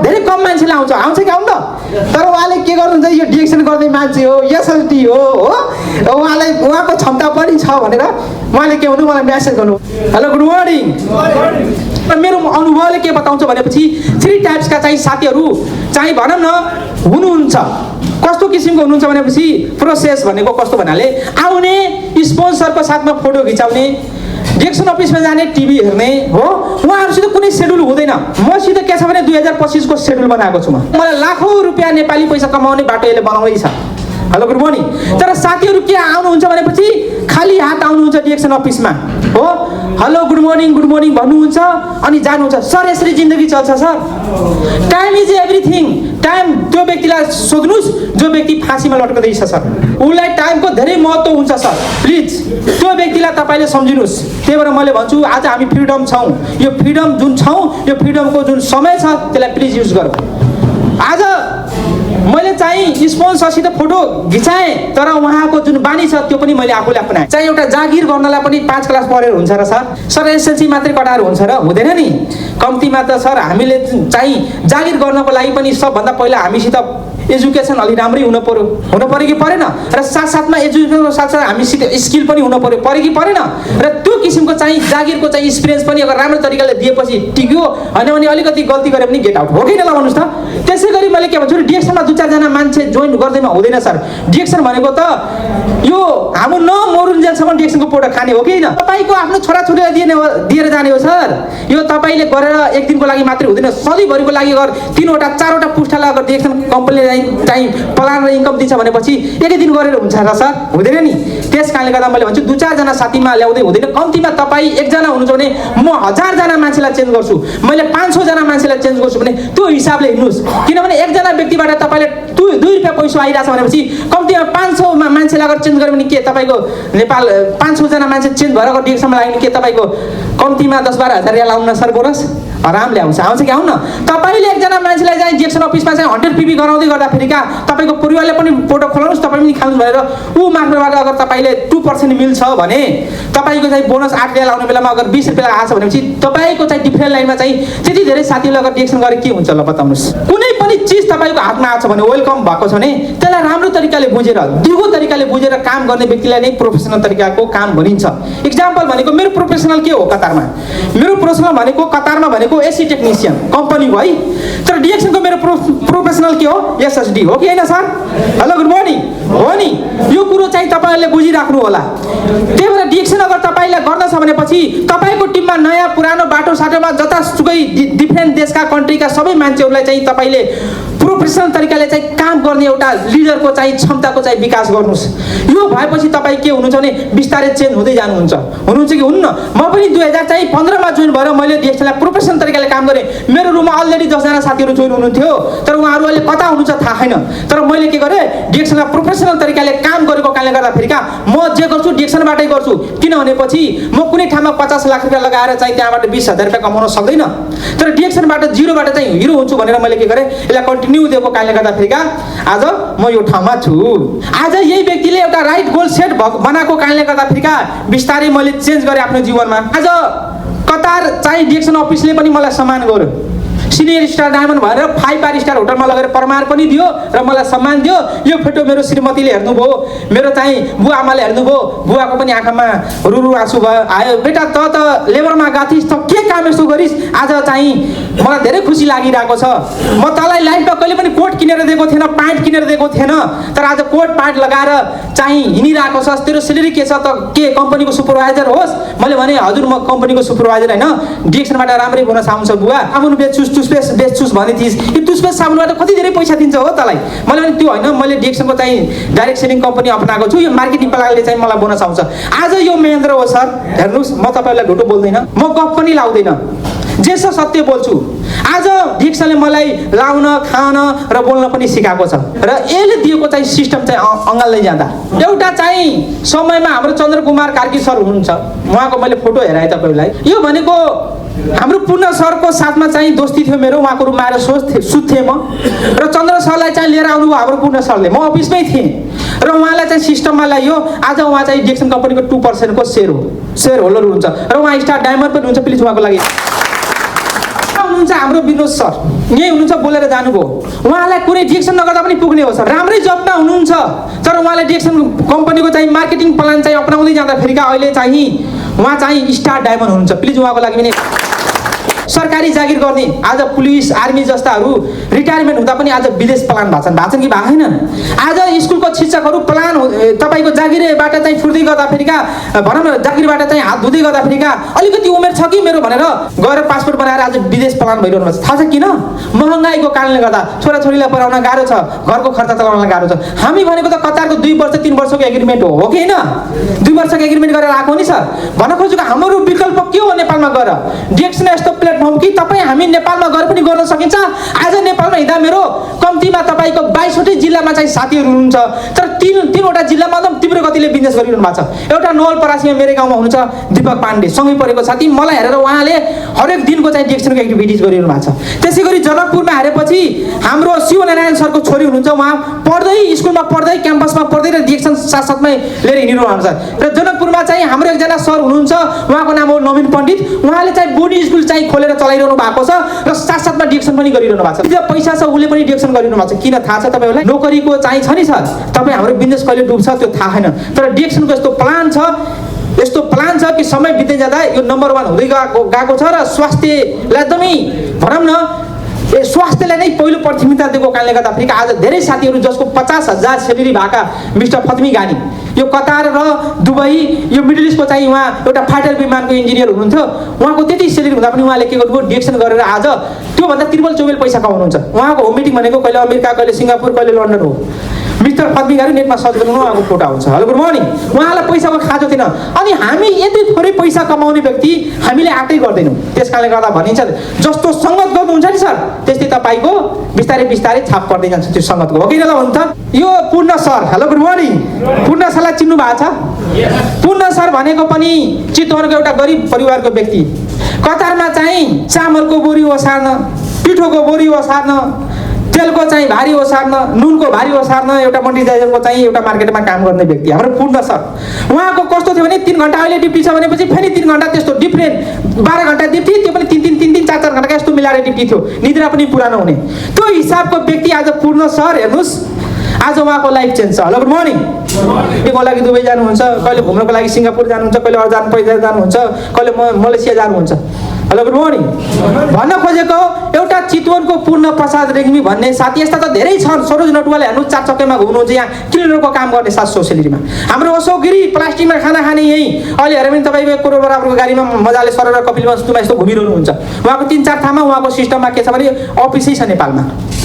धेरै कम मान्छेलाई आउँछ कि आउँछ? तर उहाँले के गर्नुहुन्छ, यो डिरेक्सन गर्ने मान्छे हो, एसएसडी हो, उहाँको क्षमता बढी छ भनेर उहाँले के भन्नु, मलाई मेसेज गर्नु, हेलो गुड मर्निङ। मेरो अनुभवले के बताउँछ भनेपछि 3 टाइप्सका चाहिँ साथीहरू चाहिँ भनौँ न हुनुहुन्छ। कस्तो किसिमको हुनुहुन्छ भनेपछि प्रोसेस भनेको कस्तो भन्नाले आउने स्पोन्सरको साथमा फोटो खिचाउने, डिरेक्सन अफिसमा जाने, टिभी हेर्ने हो, उहाँहरूसित कुनै सेड्युल हुँदैन। मसित के छ भने 2025 को सेड्युल बनाएको छु म। मलाई लाखौँ रुपियाँ नेपाली पैसा कमाउने बाटो यसले बनाउँदैछ। Hello good morning. तर साथीहरू के आउनुहुन्छ भनेपछि खाली हात आउनुहुन्छ डिरेक्सन अफिसमा हो, हेलो गुड मर्निङ भन्नुहुन्छ अनि जानुहुन्छ। सर यसरी जिन्दगी चल्छ sir? Time is everything. Time त्यो व्यक्तिलाई सोध्नुहोस् जो व्यक्ति फाँसीमा लट्कदैछ सर, उसलाई टाइमको धेरै महत्त्व हुन्छ सर। प्लिज त्यो व्यक्तिलाई तपाईँले सम्झिनुहोस्। त्यही भएर मैले भन्छु आज हामी फ्रिडम छौँ, यो फ्रिडम जुन छौँ, यो फ्रिडमको जुन समय छ त्यसलाई प्लिज युज गरौँ। आज मैले चाहिँ स्पोन्सरसित फोटो खिचाएँ तर उहाँको जुन बानी छ त्यो पनि मैले आफूले अपनाएँ। चाहिँ एउटा जागिर गर्नलाई पनि 5 क्लास पढेर हुन्छ र सर? सर एसएलसी मात्रै कटाएर हुन्छ र? हुँदैन नि। कम्तीमा त सर हामीले चाहिँ जागिर गर्नको लागि पनि सबभन्दा पहिला हामीसित एजुकेसन अलि राम्रै हुनु पर्यो कि परेन? र साथसाथमा एजुकेसनको साथसाथ हामीसित स्किल पनि हुनु पर्यो कि परेन? र त्यो किसिमको चाहिँ जागिरको चाहिँ एक्सपिरियन्स पनि अगर राम्रो तरिकाले दिएपछि टिक्यो, होइन भने अलिकति गल्ती गरे पनि गेट आउट हो कि नलाउनुहोस् त। त्यसै गरी मैले के भन्छु, डिरेक्सनमा 2-4 जना मान्छे जोइन गर्दैमा हुँदैन सर। डिरेक्सन भनेको त यो हाम्रो नमरुन्जेलसम्म डिरेक्सनको फोटो खाने हो कि होइन? तपाईँको आफ्नो छोराछोरीलाई दिएर जाने हो सर। यो तपाईँले गरेर एक दिनको लागि मात्रै हुँदैन, सधैँभरिको लागि अगर 3वटा 4वटा पुस्तालाई अगर डिरेक्सन कम्पनीले चाहिँ प्लान र इन्कम दिन्छ भनेपछि एकै दिन गरेर हुन्छ र सर? हुँदैन नि। त्यस कारणले गर्दा मैले भन्छु 2-4 जना साथीमा ल्याउँदै हुँदैन। कम्तीमा तपाईँ 1 जना हुनुहुन्छ भने म 1000 जना मान्छेलाई चेन्ज गर्छु, मैले 500 जना मान्छेलाई चेन्ज गर्छु भने त्यो हिसाबले हिँड्नुहोस्। किनभने 1 जना व्यक्तिबाट तपाईँले 2 रुपियाँ पैसा आइरहेछ भनेपछि कम्तीमा 500 मान्छेलाई अगर चेन्ज गर्यो भने के तपाईँको नेपाल 500 जना मान्छे चेन्ज भएर अगर डिरेक्सनमा लाग्यो भने के तपाईँको कम्तीमा 10-12 हजार रियाल आउन सर? बोनस आरामले आउँछ कि आउन? तपाईँले 1 जना मान्छेलाई चाहिँ डिरेक्सन अफिसमा चाहिँ 100 पिपी गराउँदै गर्दाखेरि का तपाईँको परिवारले पनि फोटो खोलाउनुहोस्, तपाईँ पनि खानुहोस् भनेर ऊ मार्फतबाट अगर तपाईँले 2% मिल्छ भने तपाईँको चाहिँ बोनस 8 रियाल आउने बेलामा अगर 20 रुपियाँ आएको छ भनेपछि तपाईँको चाहिँ डिफ्रेन्ट लाइनमा चाहिँ त्यति धेरै साथीहरूले अगर डिरेक्सन गरे के हुन्छ ल बताउनुहोस्? कुनै पनि चिज तपाईँको हातमा आएको छ भने वेलकम भएको छ भने त्यसलाई राम्रो तरिकाले बुझेर दिगो तरिकाले बुझेर काम गर्ने व्यक्तिलाई नै प्रोफेसनल तरिकाको काम भनिन्छ। इक्जाम्पल भनेको मेरो प्रोफेसनल के हो कतारमा? मेरो प्रोफेसनल भनेको कतारमा भनेको एसी टेक्निसियन कम्पनी हो है। तर डिरेक्सनको मेरो प्रोफेसनल के हो? एसएसडी हो कि होइन सर? हेलो गुड मर्निङ हो नि। यो कुरो चाहिँ तपाईँहरूले बुझिराख्नु होला। त्यही भएर डिरेक्सन अगर तपाईँलाई गर्न छ भनेपछि तपाईँको टिममा नयाँ पुरानो बाटोसाटोमा जतासुकै डिफ्रेन्ट देशका कन्ट्रीका सबै मान्छेहरूलाई चाहिँ तपाईँले प्रोफेसनल तरिकाले चाहिँ काम गर्ने एउटा लिडरको चाहिँ क्षमताको चाहिँ विकास गर्नुहोस्। यो भएपछि तपाईँ के हुनुहुन्छ भने बिस्तारै चेन्ज हुँदै जानुहुन्छ कि हुन्न? म पनि 2015 मा जोइन भएर मैले डिरेक्सनलाई प्रोफेसनल तरिकाले काम गरेँ। मेरो रुममा अलरेडी 10 जना साथीहरू जोइन हुनुहुन्थ्यो तर उहाँहरू अहिले कता हुनुहुन्छ थाहा छैन। तर मैले के गरेँ, डिरेक्सनलाई प्रोफेसनल तरिकाले काम गरेको कारणले गर्दाखेरि का म जे गर्छु डिरेक्सनबाटै गर्छु। किनभनेपछि म कुनै ठाउँमा 50 लाख रुपियाँ लगाएर चाहिँ त्यहाँबाट 20,000 रुपियाँ कमाउन सक्दैन। तर डिरेक्सनबाट जिरोबाट चाहिँ हिरो हुन्छु भनेर मैले के गरेँ, यसलाई कन्टिन्यू दिएको कारणले गर्दाखेरि का आज म यो ठाउँमा छु। आज यही व्यक्तिले एउटा राइट गोल सेट बनाएको कारणले गर्दाखेरि का बिस्तारै मैले चेन्ज गरेँ आफ्नो जीवनमा। आज कतार चाहिँ डिरेक्सन अफिसले पनि मलाई सम्मान गर्यो। सिनियर स्टार डायमन्ड भनेर 5 स्टार होटलमा लगेर प्रमाण पनि दियो र मलाई सम्मान दियो। यो फोटो मेरो श्रीमतीले हेर्नुभयो, मेरो चाहिँ बुवा आमाले हेर्नुभयो। बुवाको पनि आँखामा रुरु आँसु भयो, आयो बेटा त लेबरमा गएको थिइस् त के काम यस्तो गरिस्? आज चाहिँ मलाई धेरै खुसी लागिरहेको छ। म तँलाई लाइफमा कहिले पनि कोट किनेर दिएको थिएन, प्यान्ट किनेर दिएको थिएन, तर आज कोट प्यान्ट लगाएर चाहिँ हिँडिरहेको छस्। तेरो सेलेरी के छ त? के कम्पनीको सुपरभाइजर होस्? मैले भने हजुर म कम्पनीको सुपरभाइजर होइन, डिरेक्सनबाट राम्रै बोनस आउँछ बुवा। साबुन टुथपेस्ट बेच्छुस् भने थिइस्, यो टुथपेस्ट साबुनबाट कति धेरै पैसा दिन्छ हो तँलाई? मैले भने त्यो होइन, मैले डिरेक्सनको चाहिँ डाइरेक्ट सेलिङ कम्पनी अपनाएको छु, यो मार्केटिङको लागि चाहिँ मलाई बोनस आउँछ। आज यो महेन्द्र हो सर, हेर्नुहोस् म तपाईँलाई ढुटो बोल्दैन, म गफ पनि लाउँदैन, जे छ सत्य बोल्छु। आज डिरेक्सनले मलाई लाउन खान र बोल्न पनि सिकाएको छ र यसले दिएको चाहिँ सिस्टम चाहिँ अँगाल्दै जाँदा एउटा चाहिँ समयमा हाम्रो चन्द्रकुमार कार्की सर हुनुहुन्छ, उहाँको मैले फोटो हेराएँ तपाईँलाई। यो भनेको हाम्रो पूर्ण सरको साथमा चाहिँ दोस्ती थियो मेरो, उहाँको रुममा आएर सुत्थेँ म र चन्द्र सरलाई चाहिँ लिएर आउनुभयो हाम्रो पूर्ण सरले। म अफिसमै थिएँ र र उहाँलाई चाहिँ सिस्टममा ल्याइयो। आज उहाँ चाहिँ डिएक्सन कम्पनीको 2% को सेयर होल्डर हुन्छ र उहाँ स्टार डायमन्ड पनि हुन्छ। प्लिज उहाँको लागि हुनुहुन्छ हाम्रो विनोद सर, यही हुनुहुन्छ, बोलेर जानुभयो। उहाँलाई कुनै डिएक्सन नगर्दा पनि पुग्ने हो सर, राम्रै जबमा हुनुहुन्छ, तर उहाँले डिएक्सन कम्पनीको चाहिँ मार्केटिङ प्लान चाहिँ अपनाउँदै जाँदाखेरिका अहिले चाहिँ उहाँ चाहिँ स्टार डायमन्ड हुनुहुन्छ। प्लिज उहाँको लागि पनि सरकारी जागिर गर्ने आज पुलिस आर्मी जस्ताहरू रिटायरमेन्ट हुँदा पनि आज विदेश प्लान भाषण कि छैनन्। आज स्कुलको शिक्षकहरू प्लान तपाईँको जागिरबाट चाहिँ छुट्दै गर्दाखेरिका भनौँ न जागिरबाट चाहिँ हात धुँदै गर्दाखेरिका अलिकति उमेर छ कि मेरो भनेर गएर पासपोर्ट बनाएर आज विदेश प्लान भइरहनु भएको छ। थाहा छ किन? महँगाईको कारणले गर्दा छोराछोरीलाई पढाउन गाह्रो छ, घरको खर्च चलाउन गाह्रो छ। हामी भनेको त कतारको 2 वर्ष 3 वर्षको एग्रिमेन्ट हो कि होइन? 2 वर्षको एग्रिमेन्ट गरेर आएको नि सर। भन्न खोजेको हाम्रो विकल्प के हो नेपालमा गएर? डिएक्सन यस्तो प्लेटफर्म कि तपाईँ हामी नेपालमा गएर पनि गर्न सकिन्छ। आज नेपालमा हिँड्दा मेरो कम्तीमा तपाईँको 22वटै जिल्लामा चाहिँ साथीहरू हुनुहुन्छ, तर तीनवटा जिल्लामा एकदम तीव्र गतिले बिजनेस गरिरहनु भएको छ। एउटा नवलपरासीमा मेरो गाउँमा हुनुहुन्छ दीपक पाण्डे, सँगै परेको साथी, मलाई हेरेर उहाँले हरेक दिनको चाहिँ डिएक्सनको एक्टिभिटिज गरिरहनु भएको छ। त्यसै गरी जनकपुरमा हेरेपछि हाम्रो शिवनारायण सरको छोरी हुनुहुन्छ, उहाँ पढ्दै स्कुलमा पढ्दै क्याम्पसमा पढ्दै र डिएक्सन साथसाथमै लिएर हिँडिरहनु भएको छ। र जनकपुरमा चाहिँ हाम्रो एकजना सर हुनुहुन्छ, उहाँको नाम हो नवीन पण्डित, उहाँले चाहिँ बोर्डिङ स्कुल चाहिँ खोलेर चलाइरहनु भएको छ र साथसाथमा डिएक्सन पनि गरिरहनु भएको छ। पैसा छ उसले पनि डिएक्सन गरिरहनु भएको छ। किन थाहा छ तपाईँहरूलाई? नोकरीको चाहिँ छ नि सर, तपाईँ हाम्रो बिजनेस कहिले डुब्छ त्यो थाहा छैन, तर डिएक्सनको यस्तो प्लान छ कि समय बित्दै जाँदा यो नम्बर 1 हुँदै गएको छ र स्वास्थ्यलाई एकदमै भनौँ न स्वास्थ्यलाई नै पहिलो प्राथमिकता दिएको कारणले गर्दा फेरि आज धेरै साथीहरू जसको 50,000 सेलेरी भएका मिस्टर फतमी गानी यो कतार र दुबई यो मिडल इस्टको चाहिँ उहाँ एउटा फाइटर विमानको इन्जिनियर हुनुहुन्थ्यो। उहाँको त्यति सेलेरी हुँदा पनि उहाँले के गर्नुभयो? डिएक्सन गरेर आज त्योभन्दा त्रिबल चौबेल पैसा कमाउनुहुन्छ। उहाँको होम मिटिङ भनेको कहिले अमेरिका, कहिले सिङ्गापुर, कहिले लन्डन हो। मिस्टर फतमी गानी नेटमा सर्च गर्नु उहाँको फोटो आउँछ। Hello good morning. उहाँलाई पैसाको खाँचो थिएन। अनि हामी यति थोरै पैसा कमाउने व्यक्ति हामीले आँटै गर्दैनौँ। त्यस कारणले गर्दा भनिन्छ जस्तो सङ्गत गर्नुहुन्छ नि सर, त्यस्तै तपाईँको बिस्तारै बिस्तारै छाप पर्दै जान्छ त्यो सङ्गतको, हो कि न? भन्नु त यो पूर्ण सर, हेलो गुड मर्निङ। पूर्ण सरलाई चिन्नु भएको छ? पूर्ण सर भनेको पनि चितवनको एउटा गरिब परिवारको व्यक्ति, कतारमा चाहिँ चामलको बोरी ओसार्न, पिठोको बोरी ओसार्न, तेलको चाहिँ भारी ओसार्न, नुनको भारी ओसार्न एउटा मल्टिडाइजरको चाहिँ एउटा मार्केटमा काम गर्ने व्यक्ति हाम्रो पूर्ण सर। उहाँको कस्तो थियो भने 3 घन्टा अहिले ड्युटी छ भनेपछि फेरि 3 घन्टा त्यस्तो डिफ्रेन्ट 12 घन्टा ड्युटी, त्यो पनि 3 4 घन्टा यस्तो मिलाएर ड्युटी थियो, निद्रा पनि पुरा नहुने त्यो हिसाबको व्यक्ति आज पूर्ण सर। हेर्नुहोस् आज उहाँको लाइफ चेन्ज छ। Hello good morning. को लागि दुबई जानुहुन्छ, कहिले घुम्नको लागि सिङ्गापुर जानुहुन्छ, कहिले अर्जान पैसा जानुहुन्छ, कहिले मलेसिया जानुहुन्छ। Hello good morning. भन्न खोजेको एउटा चितवनको पूर्ण प्रसाद रेग्मी भन्ने साथी यस्ता त धेरै छन्। सरोज नटुवाले हेर्नु 4 चक्केमा घुम्नुहुन्छ, यहाँ क्लिनरको काम गर्ने 700 सेलेरीमा। हाम्रो अशोक गिरी प्लास्टिकमा खाना खाने यही अहिले हेरे पनि तपाईँको 1 करोड बराबरको गाडीमा मजाले सरेर कपिलवस्तुमा यस्तो घुमिरहनुहुन्छ। उहाँको 3-4 ठाउँमा उहाँको सिस्टममा के छ भने अफिसै छ नेपालमा।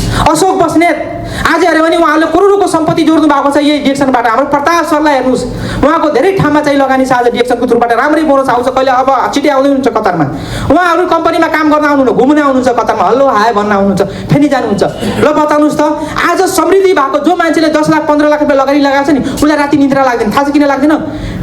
अशोक बस्नेत आज हेऱ्यो भने उहाँले करोडको सम्पत्ति जोड्नु भएको छ यही डिएक्सनबाट। हाम्रो प्रताप सरलाई हेर्नुहोस्, उहाँको धेरै ठाउँमा चाहिँ लगानी छ आज डिएक्सनको थ्रुबाट, राम्रै बोनस आउँछ। कहिले अब छिटै आउँदै हुनुहुन्छ कतारमा, उहाँहरू कम्पनीमा काम गर्न आउनुहुन्छ, घुम्न आउनुहुन्छ कतारमा, हल्लो हाय भन्न आउनुहुन्छ, फेरि जानुहुन्छ। ल बताउनुहोस् त आज समृद्धि भएको जो मान्छेले 10 लाख 15 लाख रुपियाँ लगानी लगाएको छ नि उसलाई राति निद्रा लाग्दैन। थाहा छ किन लाग्दैन?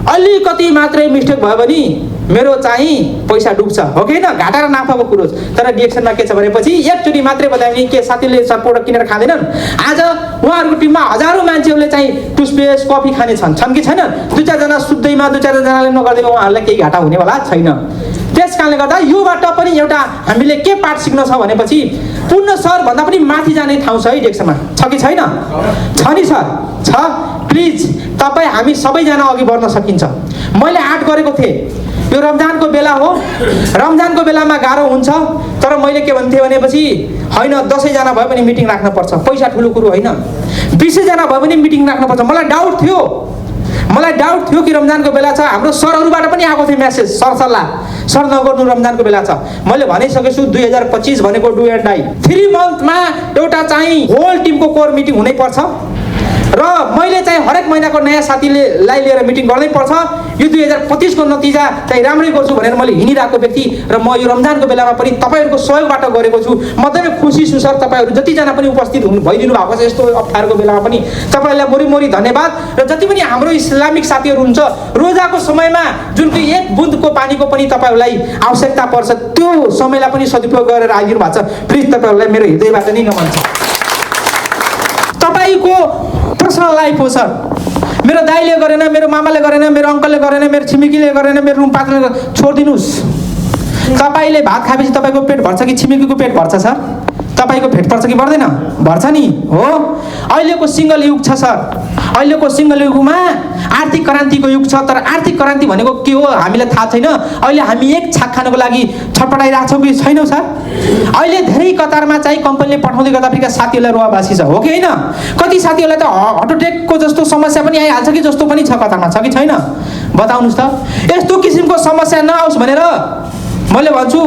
अलिकति मात्रै मिस्टेक भयो भने मेरो चाहिँ पैसा डुब्छ, हो कि होइन? घाटा र नाफाको कुरो। तर डिएक्सनमा के छ भनेपछि एकचोटि मात्रै बतायो भने के साथीले सपोर्ट किनेर खाँदैनन्। आज उहाँहरूको टिममा हजारौँ मान्छेहरूले चाहिँ टुथपेस्ट कफी खाने छन् कि छैन? 2-4 जना सुत्दैमा 2-4 जनाले नगर्दैमा उहाँहरूलाई केही घाटा हुनेवाला छैन। त्यस कारणले गर्दा योबाट पनि एउटा हामीले के पाठ सिक्न छ भनेपछि पूर्ण सर भन्दा पनि माथि जाने ठाउँ छ है डिएक्सनमा, छ कि छैन? छ नि सर, छ। प्लिज तपाईँ हामी सबैजना अघि बढ्न सकिन्छ। मैले आँट गरेको थिएँ, यो रमजानको बेला हो, रमजानको बेलामा गाह्रो हुन्छ, तर मैले के भन्थेँ भनेपछि होइन 10 जना भयो भने मिटिङ राख्नुपर्छ, पैसा ठुलो कुरो होइन। 20 जना भयो भने मिटिङ राख्नुपर्छ। मलाई डाउट थियो कि रमजानको बेला छ, हाम्रो सरहरूबाट पनि आएको थियो मेसेज, सरसल्लाह, सर नगर्नु रमजानको बेला छ। मैले भनिसकेको छु 2025 भनेको डु एन्ड डाई 3 मन्थमा एउटा चाहिँ होल टिमको कोर मिटिङ हुनै पर्छ र मैले चाहिँ हरेक महिनाको नयाँ साथीलाई लिएर मिटिङ गर्नै पर्छ। यो 2025 को नतिजा चाहिँ राम्रै गर्छु भनेर मैले हिँडिरहेको व्यक्ति र म यो रमजानको बेलामा पनि तपाईँहरूको सहयोगबाट गरेको छु। म एकदमै खुसी छु सर, तपाईँहरू जतिजना पनि उपस्थित भइदिनु भएको छ यस्तो अप्ठ्यारोको बेलामा पनि तपाईँलाई मोरी धन्यवाद। र जति पनि हाम्रो इस्लामिक साथीहरू हुन्छ रोजाको समयमा जुन कि 1 बुन्दको पानीको पनि तपाईँहरूलाई आवश्यकता पर्छ, त्यो समयलाई पनि सदुपयोग गरेर आइदिनु भएको छ। प्लिज तपाईँहरूलाई मेरो हृदयबाट नै नमन छ। तपाईँको पर्सनल लाइफ हो सर, मेरो दाइले गरेन, मेरो मामाले गरेन, मेरो अङ्कलले गरेन, मेरो छिमेकीले गरेन, मेरो रुम पात्रले छोडिदिनुहोस्। तपाईँले भात खाएपछि तपाईँको पेट भर्छ कि छिमेकीको पेट भर्छ सर? तपाईँको पेट पर्छ कि पर्दैन? भर्छ नि हो। अहिलेको सिङ्गल युग छ सर, अहिलेको सिङ्गल युगमा आर्थिक क्रान्तिको युग छ। तर आर्थिक क्रान्ति भनेको के हो हामीलाई थाहा छैन। अहिले हामी एक छाक खानको लागि छटपटाइरहेको छौँ कि छैनौँ सर? अहिले धेरै कतारमा चाहिँ कम्पनीले पठाउँदै गर्दा फेरि साथीहरूलाई रुवाबासी छ हो कि होइन? कति साथीहरूलाई त हार्ट अट्याकको जस्तो समस्या पनि आइहाल्छ कि जस्तो पनि छ कतारमा, छ कि छैन? बताउनुहोस् त। यस्तो किसिमको समस्या नआओस् भनेर मैले भन्छु।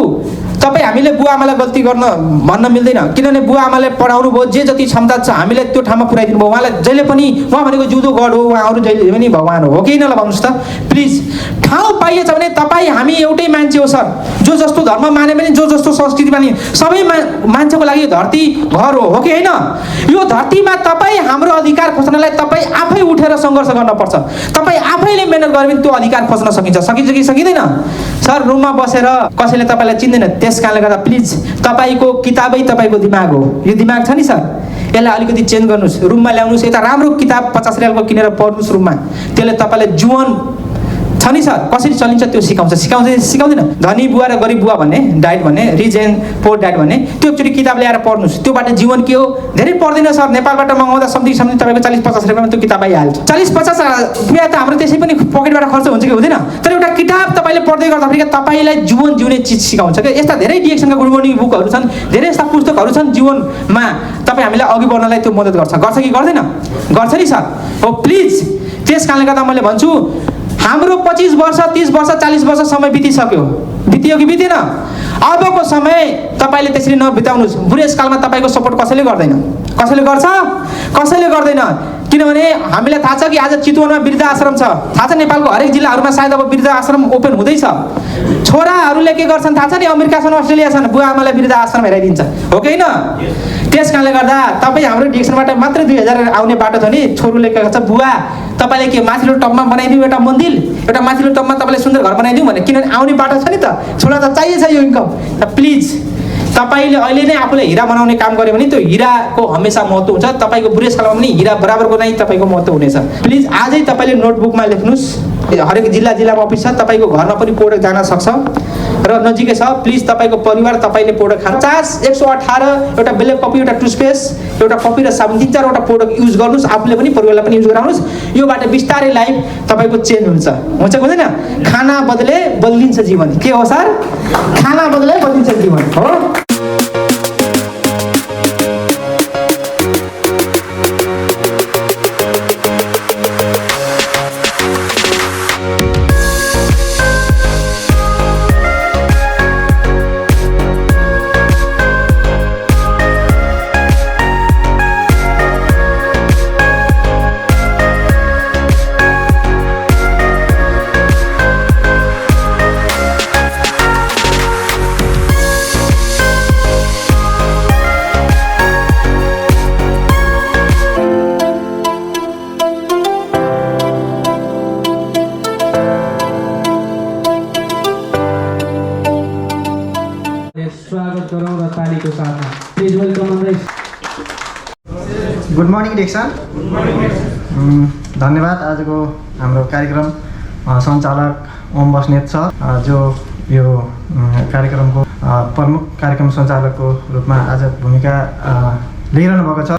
तपाईँ हामीले बुवा आमालाई गल्ती भन्न मिल्दैन, किनभने बुवा आमाले पढाउनु भयो, जे जति क्षमता छ हामीले त्यो ठाउँमा पुऱ्याइदिनु भयो। उहाँलाई जहिले पनि, उहाँ भनेको जिउँदो गड हो, उहाँ अरू जहिले पनि भगवान् हो कि न? ल भन्नुहोस् त प्लिज। ठाउँ पाइएछ भने तपाईँ हामी एउटै मान्छे हो सर। जो जस्तो धर्म माने पनि, जो जस्तो संस्कृति माने, सबै मान्छेको लागि यो धरती घर हो कि होइन? यो धरतीमा तपाईँ हाम्रो अधिकार खोज्नलाई तपाईँ आफै उठेर सङ्घर्ष गर्नुपर्छ। तपाईँ आफैले मेहनत गरे पनि त्यो अधिकार खोज्न सकिन्छ कि सकिँदैन? सर रुममा बसेर कसैले तपाईँलाई चिन्दैन, त्यस कारणले गर्दा प्लिज तपाईँको किताबै तपाईँको दिमाग हो। यो दिमाग छ नि सर, यसलाई अलिकति चेन्ज गर्नुहोस्, रुममा ल्याउनुहोस्। यता राम्रो किताब 50 रुपियाँको किनेर पढ्नुहोस् रुममा। त्यसले तपाईँलाई जीवन छ नि सर कसरी चलिन्छ त्यो सिकाउँदैन। धनी बुवा र गरिब बुवा भन्ने डाइट भन्ने, रिच एन्ड पोर डाइट भन्ने, त्यो एकचोटि किताब ल्याएर पढ्नुहोस्। त्योबाट जीवन के हो धेरै पर्दैन सर। नेपालबाट मगाउँदा सम्झि तपाईँको 40-50 रुपियाँमा त्यो किताब आइहाल्छ। 40-50 रुपियाँ त हाम्रो त्यसै पनि पकेटबाट खर्च हुन्छ कि हुँदैन? तर एउटा किताब तपाईँले पढ्दै गर्दाखेरि तपाईँलाई जीवन जिउने चिज सिकाउँछ क्या। यस्ता धेरै डिएक्सनका गुड मर्निङ बुकहरू छन्, धेरै यस्ता पुस्तकहरू छन् जीवनमा तपाईँ हामीलाई अघि बढ्नलाई त्यो मद्दत गर्छ कि गर्दैन? गर्छ नि सर हो। प्लिज त्यस कारणले गर्दा मैले भन्छु हाम्रो 25 वर्ष 30 वर्ष 40 वर्ष समय बितिसक्यो कि बितेन? अबको समय तपाईँले त्यसरी नबिताउनुहोस्। बुढेसकालमा तपाईँको सपोर्ट कसैले गर्दैन। कसैले गर्छ? कसैले गर्दैन। किनभने हामीलाई थाहा छ कि आज चितवनमा वृद्ध आश्रम छ, थाहा छ? नेपालको हरेक जिल्लाहरूमा सायद अब वृद्ध आश्रम ओपन हुँदैछ। छोराहरूले के गर्छन् थाहा छ नि? अमेरिका छन्, अस्ट्रेलिया छन्, बुवा आमालाई वृद्ध आश्रम हेराइदिन्छ हो कि होइन? त्यस कारणले गर्दा तपाईँ हाम्रो डिरेक्सनबाट मात्रै 2000 आउने बाटो छ नि। छोरुले के गर्छ, बुवा तपाईँले के माथिल्लो टपमा बनाइदिउँ एउटा मन्दिर, एउटा माथिल्लो टपमा तपाईँले सुन्दर घर बनाइदिउँ भने, किनभने आउने बाटो छ नि त। छोरा त चाहिएछ यो इन्कम। त प्लिज तपाईँले अहिले नै आफूले हिरा बनाउने काम गर्यो भने त्यो हिराको हमेसा महत्त्व हुन्छ। तपाईँको बुढेसकालमा पनि हिरा बराबरको नै तपाईँको महत्त्व हुनेछ। प्लिज आजै तपाईँले नोटबुकमा लेख्नुहोस्। हरेक जिल्लामा अफिस छ, तपाईँको घरमा पनि प्रोडक्ट जान सक्छ र नजिकै छ। प्लिज तपाईँको परिवार तपाईँले प्रोडक्ट खानु 118 एउटा ब्ल्याक कफी, एउटा टुथपेस्ट, एउटा कफी र साबुन, 3-4वटा प्रोडक्ट युज गर्नुहोस्। आफूले पनि परिवारलाई पनि युज गराउनुहोस्। योबाट बिस्तारै लाइफ तपाईँको चेन्ज हुन्छ कि हुँदैन? खाना बदले बदलिन्छ जीवन। के हो सर? खाना बदले बदलिन्छ जीवन हो। स्वागत गरौँ र तालीको साथमा। Please welcome on this. Good morning direction. धन्यवाद। आजको हाम्रो कार्यक्रम सञ्चालक ओम बस्नेत छ, जो यो कार्यक्रमको प्रमुख कार्यक्रम सञ्चालकको रूपमा आज भूमिका लिइरहनु भएको छ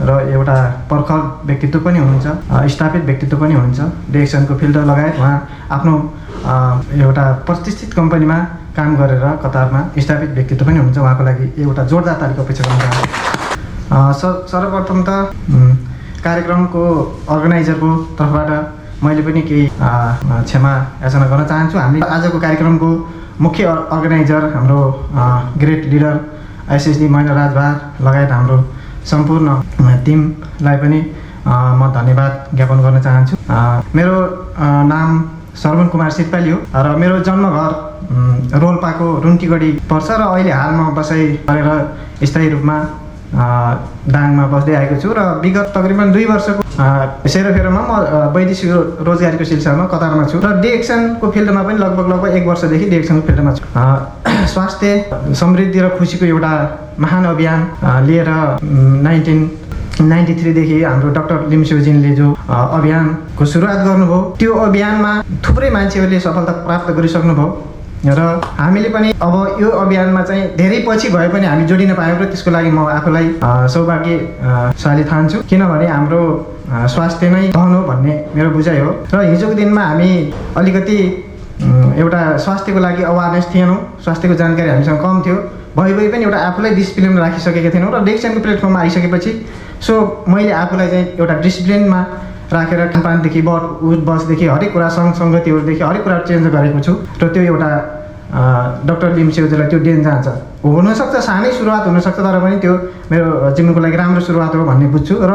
र एउटा पर्खल व्यक्तित्व पनि हुनुहुन्छ, स्थापित व्यक्तित्व पनि हुनुहुन्छ। डिरेक्सनको फिल्ड लगायत उहाँ आफ्नो एउटा प्रतिष्ठित कम्पनीमा काम गरेर कतारमा स्थापित व्यक्तित्व पनि हुनुहुन्छ। उहाँको लागि एउटा जोरदार तालिका अपेक्षा गर्न चाहन्छु। सर्वप्रथम त कार्यक्रमको अर्गनाइजरको तर्फबाट मैले पनि केही क्षमा याचना गर्न चाहन्छु। हामी आजको कार्यक्रमको मुख्य अर्गनाइजर हाम्रो ग्रेट लिडर एसएसडी महेन्द्र राजभार लगायत हाम्रो सम्पूर्ण टिमलाई पनि म धन्यवाद ज्ञापन गर्न चाहन्छु। मेरो नाम श्रवण कुमार सितपाली हो र मेरो जन्मघर रोल्पाको रुन्कीगढी पर्छ र अहिले हालमा बसाइ गरेर स्थायी रूपमा दाङमा बस्दै आएको छु र विगत तकरिबन 2 वर्षको सेरोफेरोमा म वैदेशिक रोजगारीको सिलसिलामा कतारमा छु र डिरेक्सनको फिल्डमा पनि लगभग 1 वर्षदेखि डिरेक्सनको फिल्डमा छु। स्वास्थ्य समृद्धि र खुसीको एउटा महान अभियान लिएर 93 देखि हाम्रो डाक्टर लिम्सेउजीले जो अभियानको सुरुवात गर्नुभयो, त्यो अभियानमा थुप्रै मान्छेहरूले सफलता प्राप्त गरिसक्नुभयो र हामीले पनि अब यो अभियानमा चाहिँ धेरै पछि भए पनि हामी जोडिन पायौँ र त्यसको लागि म आफूलाई सौभाग्यशाली ठान्छु, किनभने हाम्रो स्वास्थ्य नै धन हो भन्ने मेरो बुझाइ हो। र हिजोको दिनमा हामी अलिकति एउटा स्वास्थ्यको लागि अवेरनेस थिएनौँ, स्वास्थ्यको जानकारी हामीसँग कम थियो, भइ पनि एउटा आफूलाई डिसिप्लिनमा राखिसकेका थिएनौँ र डिएक्सनको प्लेटफर्ममा आइसकेपछि मैले आफूलाई चाहिँ एउटा डिसिप्लिनमा राखेर खानपानदेखि उठ बसदेखि हरेक कुरा सङ्गतिहरूदेखि हरेक कुरा चेन्ज गरेको छु र त्यो एउटा डाक्टर लिम्सेउजीलाई त्यो देन जान्छ। हुनसक्छ सानै सुरुवात हुनसक्छ, तर पनि त्यो मेरो जीवनको लागि राम्रो सुरुवात हो भन्ने बुझ्छु र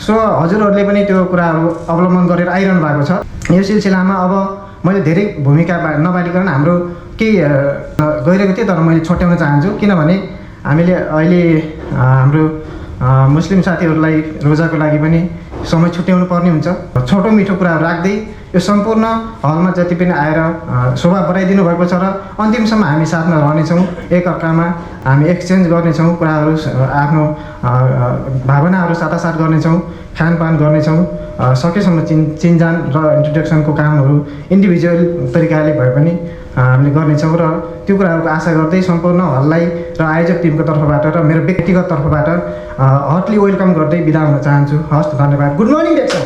हजुरहरूले पनि त्यो कुराहरू अवलम्बन गरेर आइरहनु भएको छ। यो सिलसिलामा अब मैले धेरै भूमिका नबालिकन हाम्रो केही गइरहेको थिएँ, तर मैले छुट्याउन चाहन्छु, किनभने हामीले अहिले हाम्रो मुस्लिम साथीहरूलाई रोजाको लागि पनि समय छुट्याउनु पर्ने हुन्छ। छोटो मिठो कुराहरू राख्दै यो सम्पूर्ण हलमा जति पनि आएर शोभा बढाइदिनु भएको छ र अन्तिमसम्म हामी साथमा रहनेछौँ, एकअर्कामा हामी एक्सचेन्ज गर्नेछौँ, कुराहरू आफ्नो भावनाहरू साटासाट गर्नेछौँ, खानपान गर्नेछौँ, सकेसम्म चिनजान र इन्ट्रोडक्सनको कामहरू इन्डिभिजुअल तरिकाले भए पनि हामीले गर्नेछौँ र त्यो कुराहरूको आशा गर्दै सम्पूर्ण हललाई र आयोजक टिमको तर्फबाट र मेरो व्यक्तिगत तर्फबाट हटली वेलकम गर्दै बिदा हुन चाहन्छु। हस्, धन्यवाद। Good morning DXN.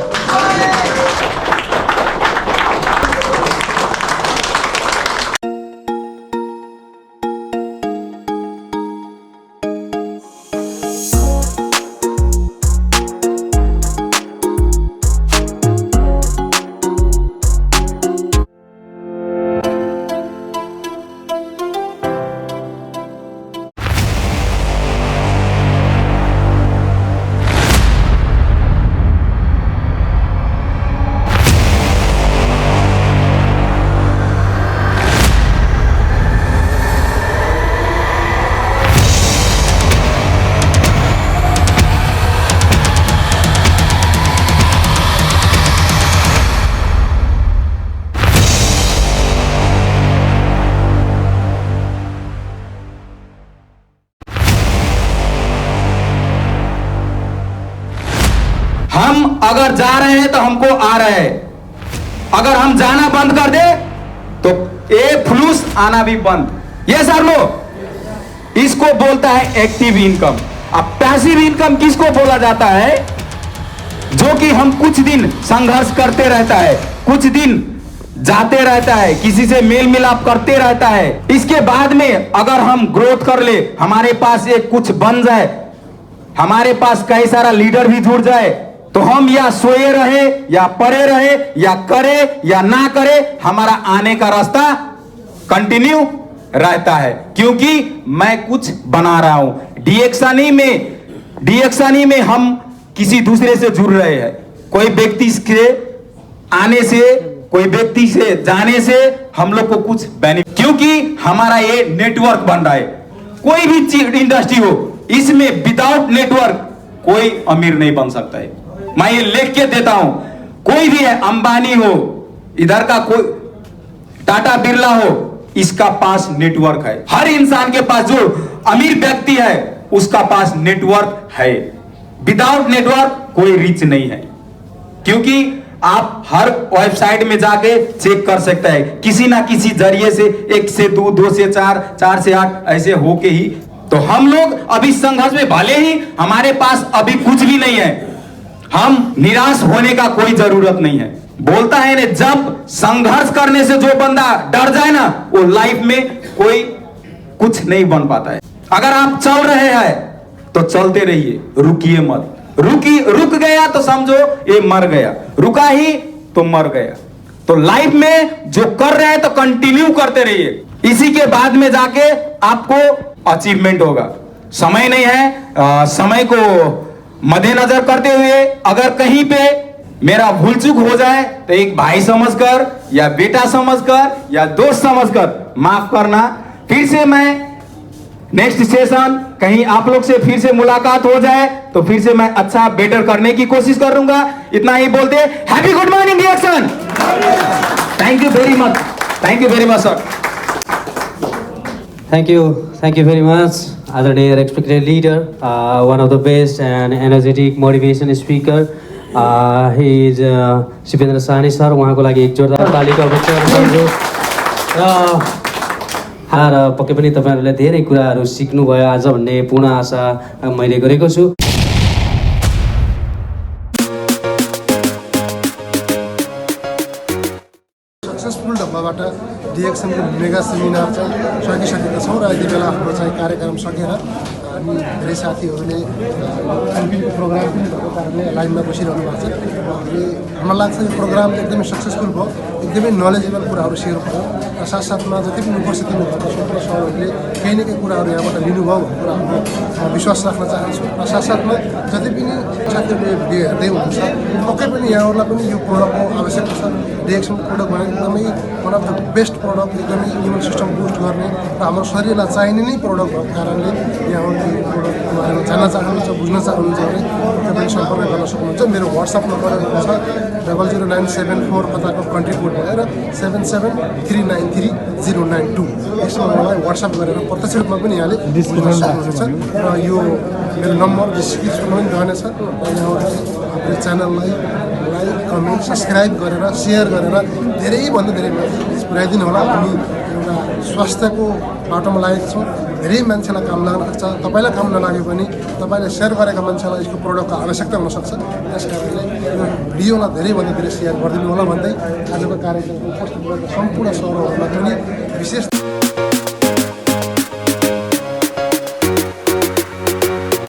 हम अगर जा रहे हैं तो हमको आ रहे हैं, अगर हम जाना बंद कर दे तो फ्लूस आना भी बंद। ये सर लो, इसको बोलता है एक्टिव इनकम। अब पैसिव इनकम किसको बोला जाता है? जो कि हम कुछ दिन संघर्ष करते रहता है, कुछ दिन जाते रहता है, किसी से मेल मिलाप करते रहता है, इसके बाद में अगर हम ग्रोथ कर ले, हमारे पास एक कुछ बन जाए, हमारे पास कई सारा लीडर भी जुड़ जाए, तो हम या सोए रहे या पड़े रहे या करे या ना करे, हमारा आने का रास्ता कंटिन्यू रहता है, क्योंकि मैं कुछ बना रहा हूं। डीएक्सनी में हम किसी दूसरे से जुड़ रहे हैं। कोई व्यक्ति के आने से, कोई व्यक्ति से जाने से हम लोग को कुछ बेनिफिट, क्योंकि हमारा ये नेटवर्क बन रहा है। कोई भी चीज इंडस्ट्री हो, इसमें विदाउट नेटवर्क कोई अमीर नहीं बन सकता है। मैं ये लिख के देता हूं, कोई भी है, अंबानी हो, इधर का कोई टाटा बिरला हो, इसका पास नेटवर्क है। हर इंसान के पास, जो अमीर व्यक्ति है उसका पास नेटवर्क है। विदाउट नेटवर्क कोई रिच नहीं है, क्योंकि आप हर वेबसाइट में जाके चेक कर सकते हैं, किसी ना किसी जरिए से 1 से 2, 2 से 4, 4 से 8 ऐसे होके ही। तो हम लोग अभी संघर्ष में, भले ही हमारे पास अभी कुछ भी नहीं है, हम निराश होने का कोई जरूरत नहीं है। बोलता है ना, जब संघर्ष करने से जो बंदा डर जाए ना, वो लाइफ में कोई कुछ नहीं बन पाता है। अगर आप चल रहे हैं तो चलते रहिए, रुकिए मत। रुक गया तो समझो ये मर गया, रुका ही तो मर गया। तो लाइफ में जो कर रहे हैं तो कंटिन्यू करते रहिए, इसी के बाद में जाके आपको अचीवमेंट होगा। समय नहीं है, समय को मद्देनजर करते हुए अगर कहीं पे मेरा भूल चूक हो जाए तो एक भाई समझकर या बेटा समझकर या दोस्त समझकर माफ करना। फिर से मैं नेक्स्ट सेशन कहीं आप लोग से फिर से मुलाकात हो जाए तो फिर से मैं अच्छा बेटर करने की कोशिश करूंगा। इतना ही बोलते, happy good morning DXN. Thank you very much sir. Thank you very much. आदरणीय respected leader, one of the best and energetic motivation speaker. He is Shipendra Sani sir. उहाँको लागि एक जोरदार तालीको अपेक्षा गर्छु र पक्कै पनि तपाईँहरूले धेरै कुराहरू सिक्नुभयो आज भन्ने पूर्ण आशा मैले गरेको छु। सक्सेसफुल ढङ्गबाट डिएक्सनको मेगा सेमिनार चाहिँ सकिसकेका छौँ र यति बेला हाम्रो चाहिँ कार्यक्रम सकेर हामी धेरै साथीहरूले एलपिको प्रोग्राम पनि भएको कारणले लाइनमा बसिरहनु भएको छ अनि हामीलाई लाग्छ यो प्रोग्राम एकदमै सक्सेसफुल भयो, एकदमै नलेजेबल कुराहरू सेयर भयो र साथसाथमा जति पनि उपस्थिति हुनुभएको छ सरहरूले केही न केही कुराहरू यहाँबाट लिनुभयो भन्ने कुराहरू म विश्वास राख्न चाहन्छु र साथसाथमा जति पनि साथीहरूले भिडियो हेर्दै हुनुहुन्छ पक्कै पनि यहाँहरूलाई पनि यो प्रोडक्टको आवश्यकता छ। डिएक्सन प्रोडक्ट भने एकदमै one of the best product, एकदमै इम्युन सिस्टम बुस्ट गर्ने र हाम्रो शरीरलाई चाहिने नै प्रोडक्ट भएको कारणले यहाँहरूले यो प्रोडक्टको बारेमा जान्न चाहनुहुन्छ, बुझ्न चाहनुहुन्छ भने तपाईँ सम्पर्क गर्न सक्नुहुन्छ। मेरो वाट्सएप नम्बरहरू छ 00974 कताको कन्ट्री कोड भएर 77393092 यसमा मलाई वाट्सएप गरेर प्रत्यक्ष रूपमा पनि यहाँले बुझ्न सक्नुहुन्छ र यो मेरो नम्बर डिस्क्रिप्सनमा पनि रहनेछ र यहाँहरूले हाम्रो च्यानललाई लाइक, कमेन्ट, सब्सक्राइब गरेर सेयर गरेर धेरैभन्दा धेरै मान्छे पुर्याइदिनु होला। हामी एउटा स्वास्थ्यको बाटोमा लागेका छौँ, धेरै मान्छेलाई काम लाग्न सक्छ, तपाईँलाई काम नलागे पनि तपाईँले सेयर गरेका मान्छेलाई यसको प्रोडक्टको आवश्यकता हुनसक्छ। त्यस कारणले यो भिडियोलाई धेरैभन्दा धेरै सेयर गरिदिनु होला भन्दै आजको कार्यक्रमको उपस्थित गरेका सम्पूर्ण सरहरूलाई पनि विशेष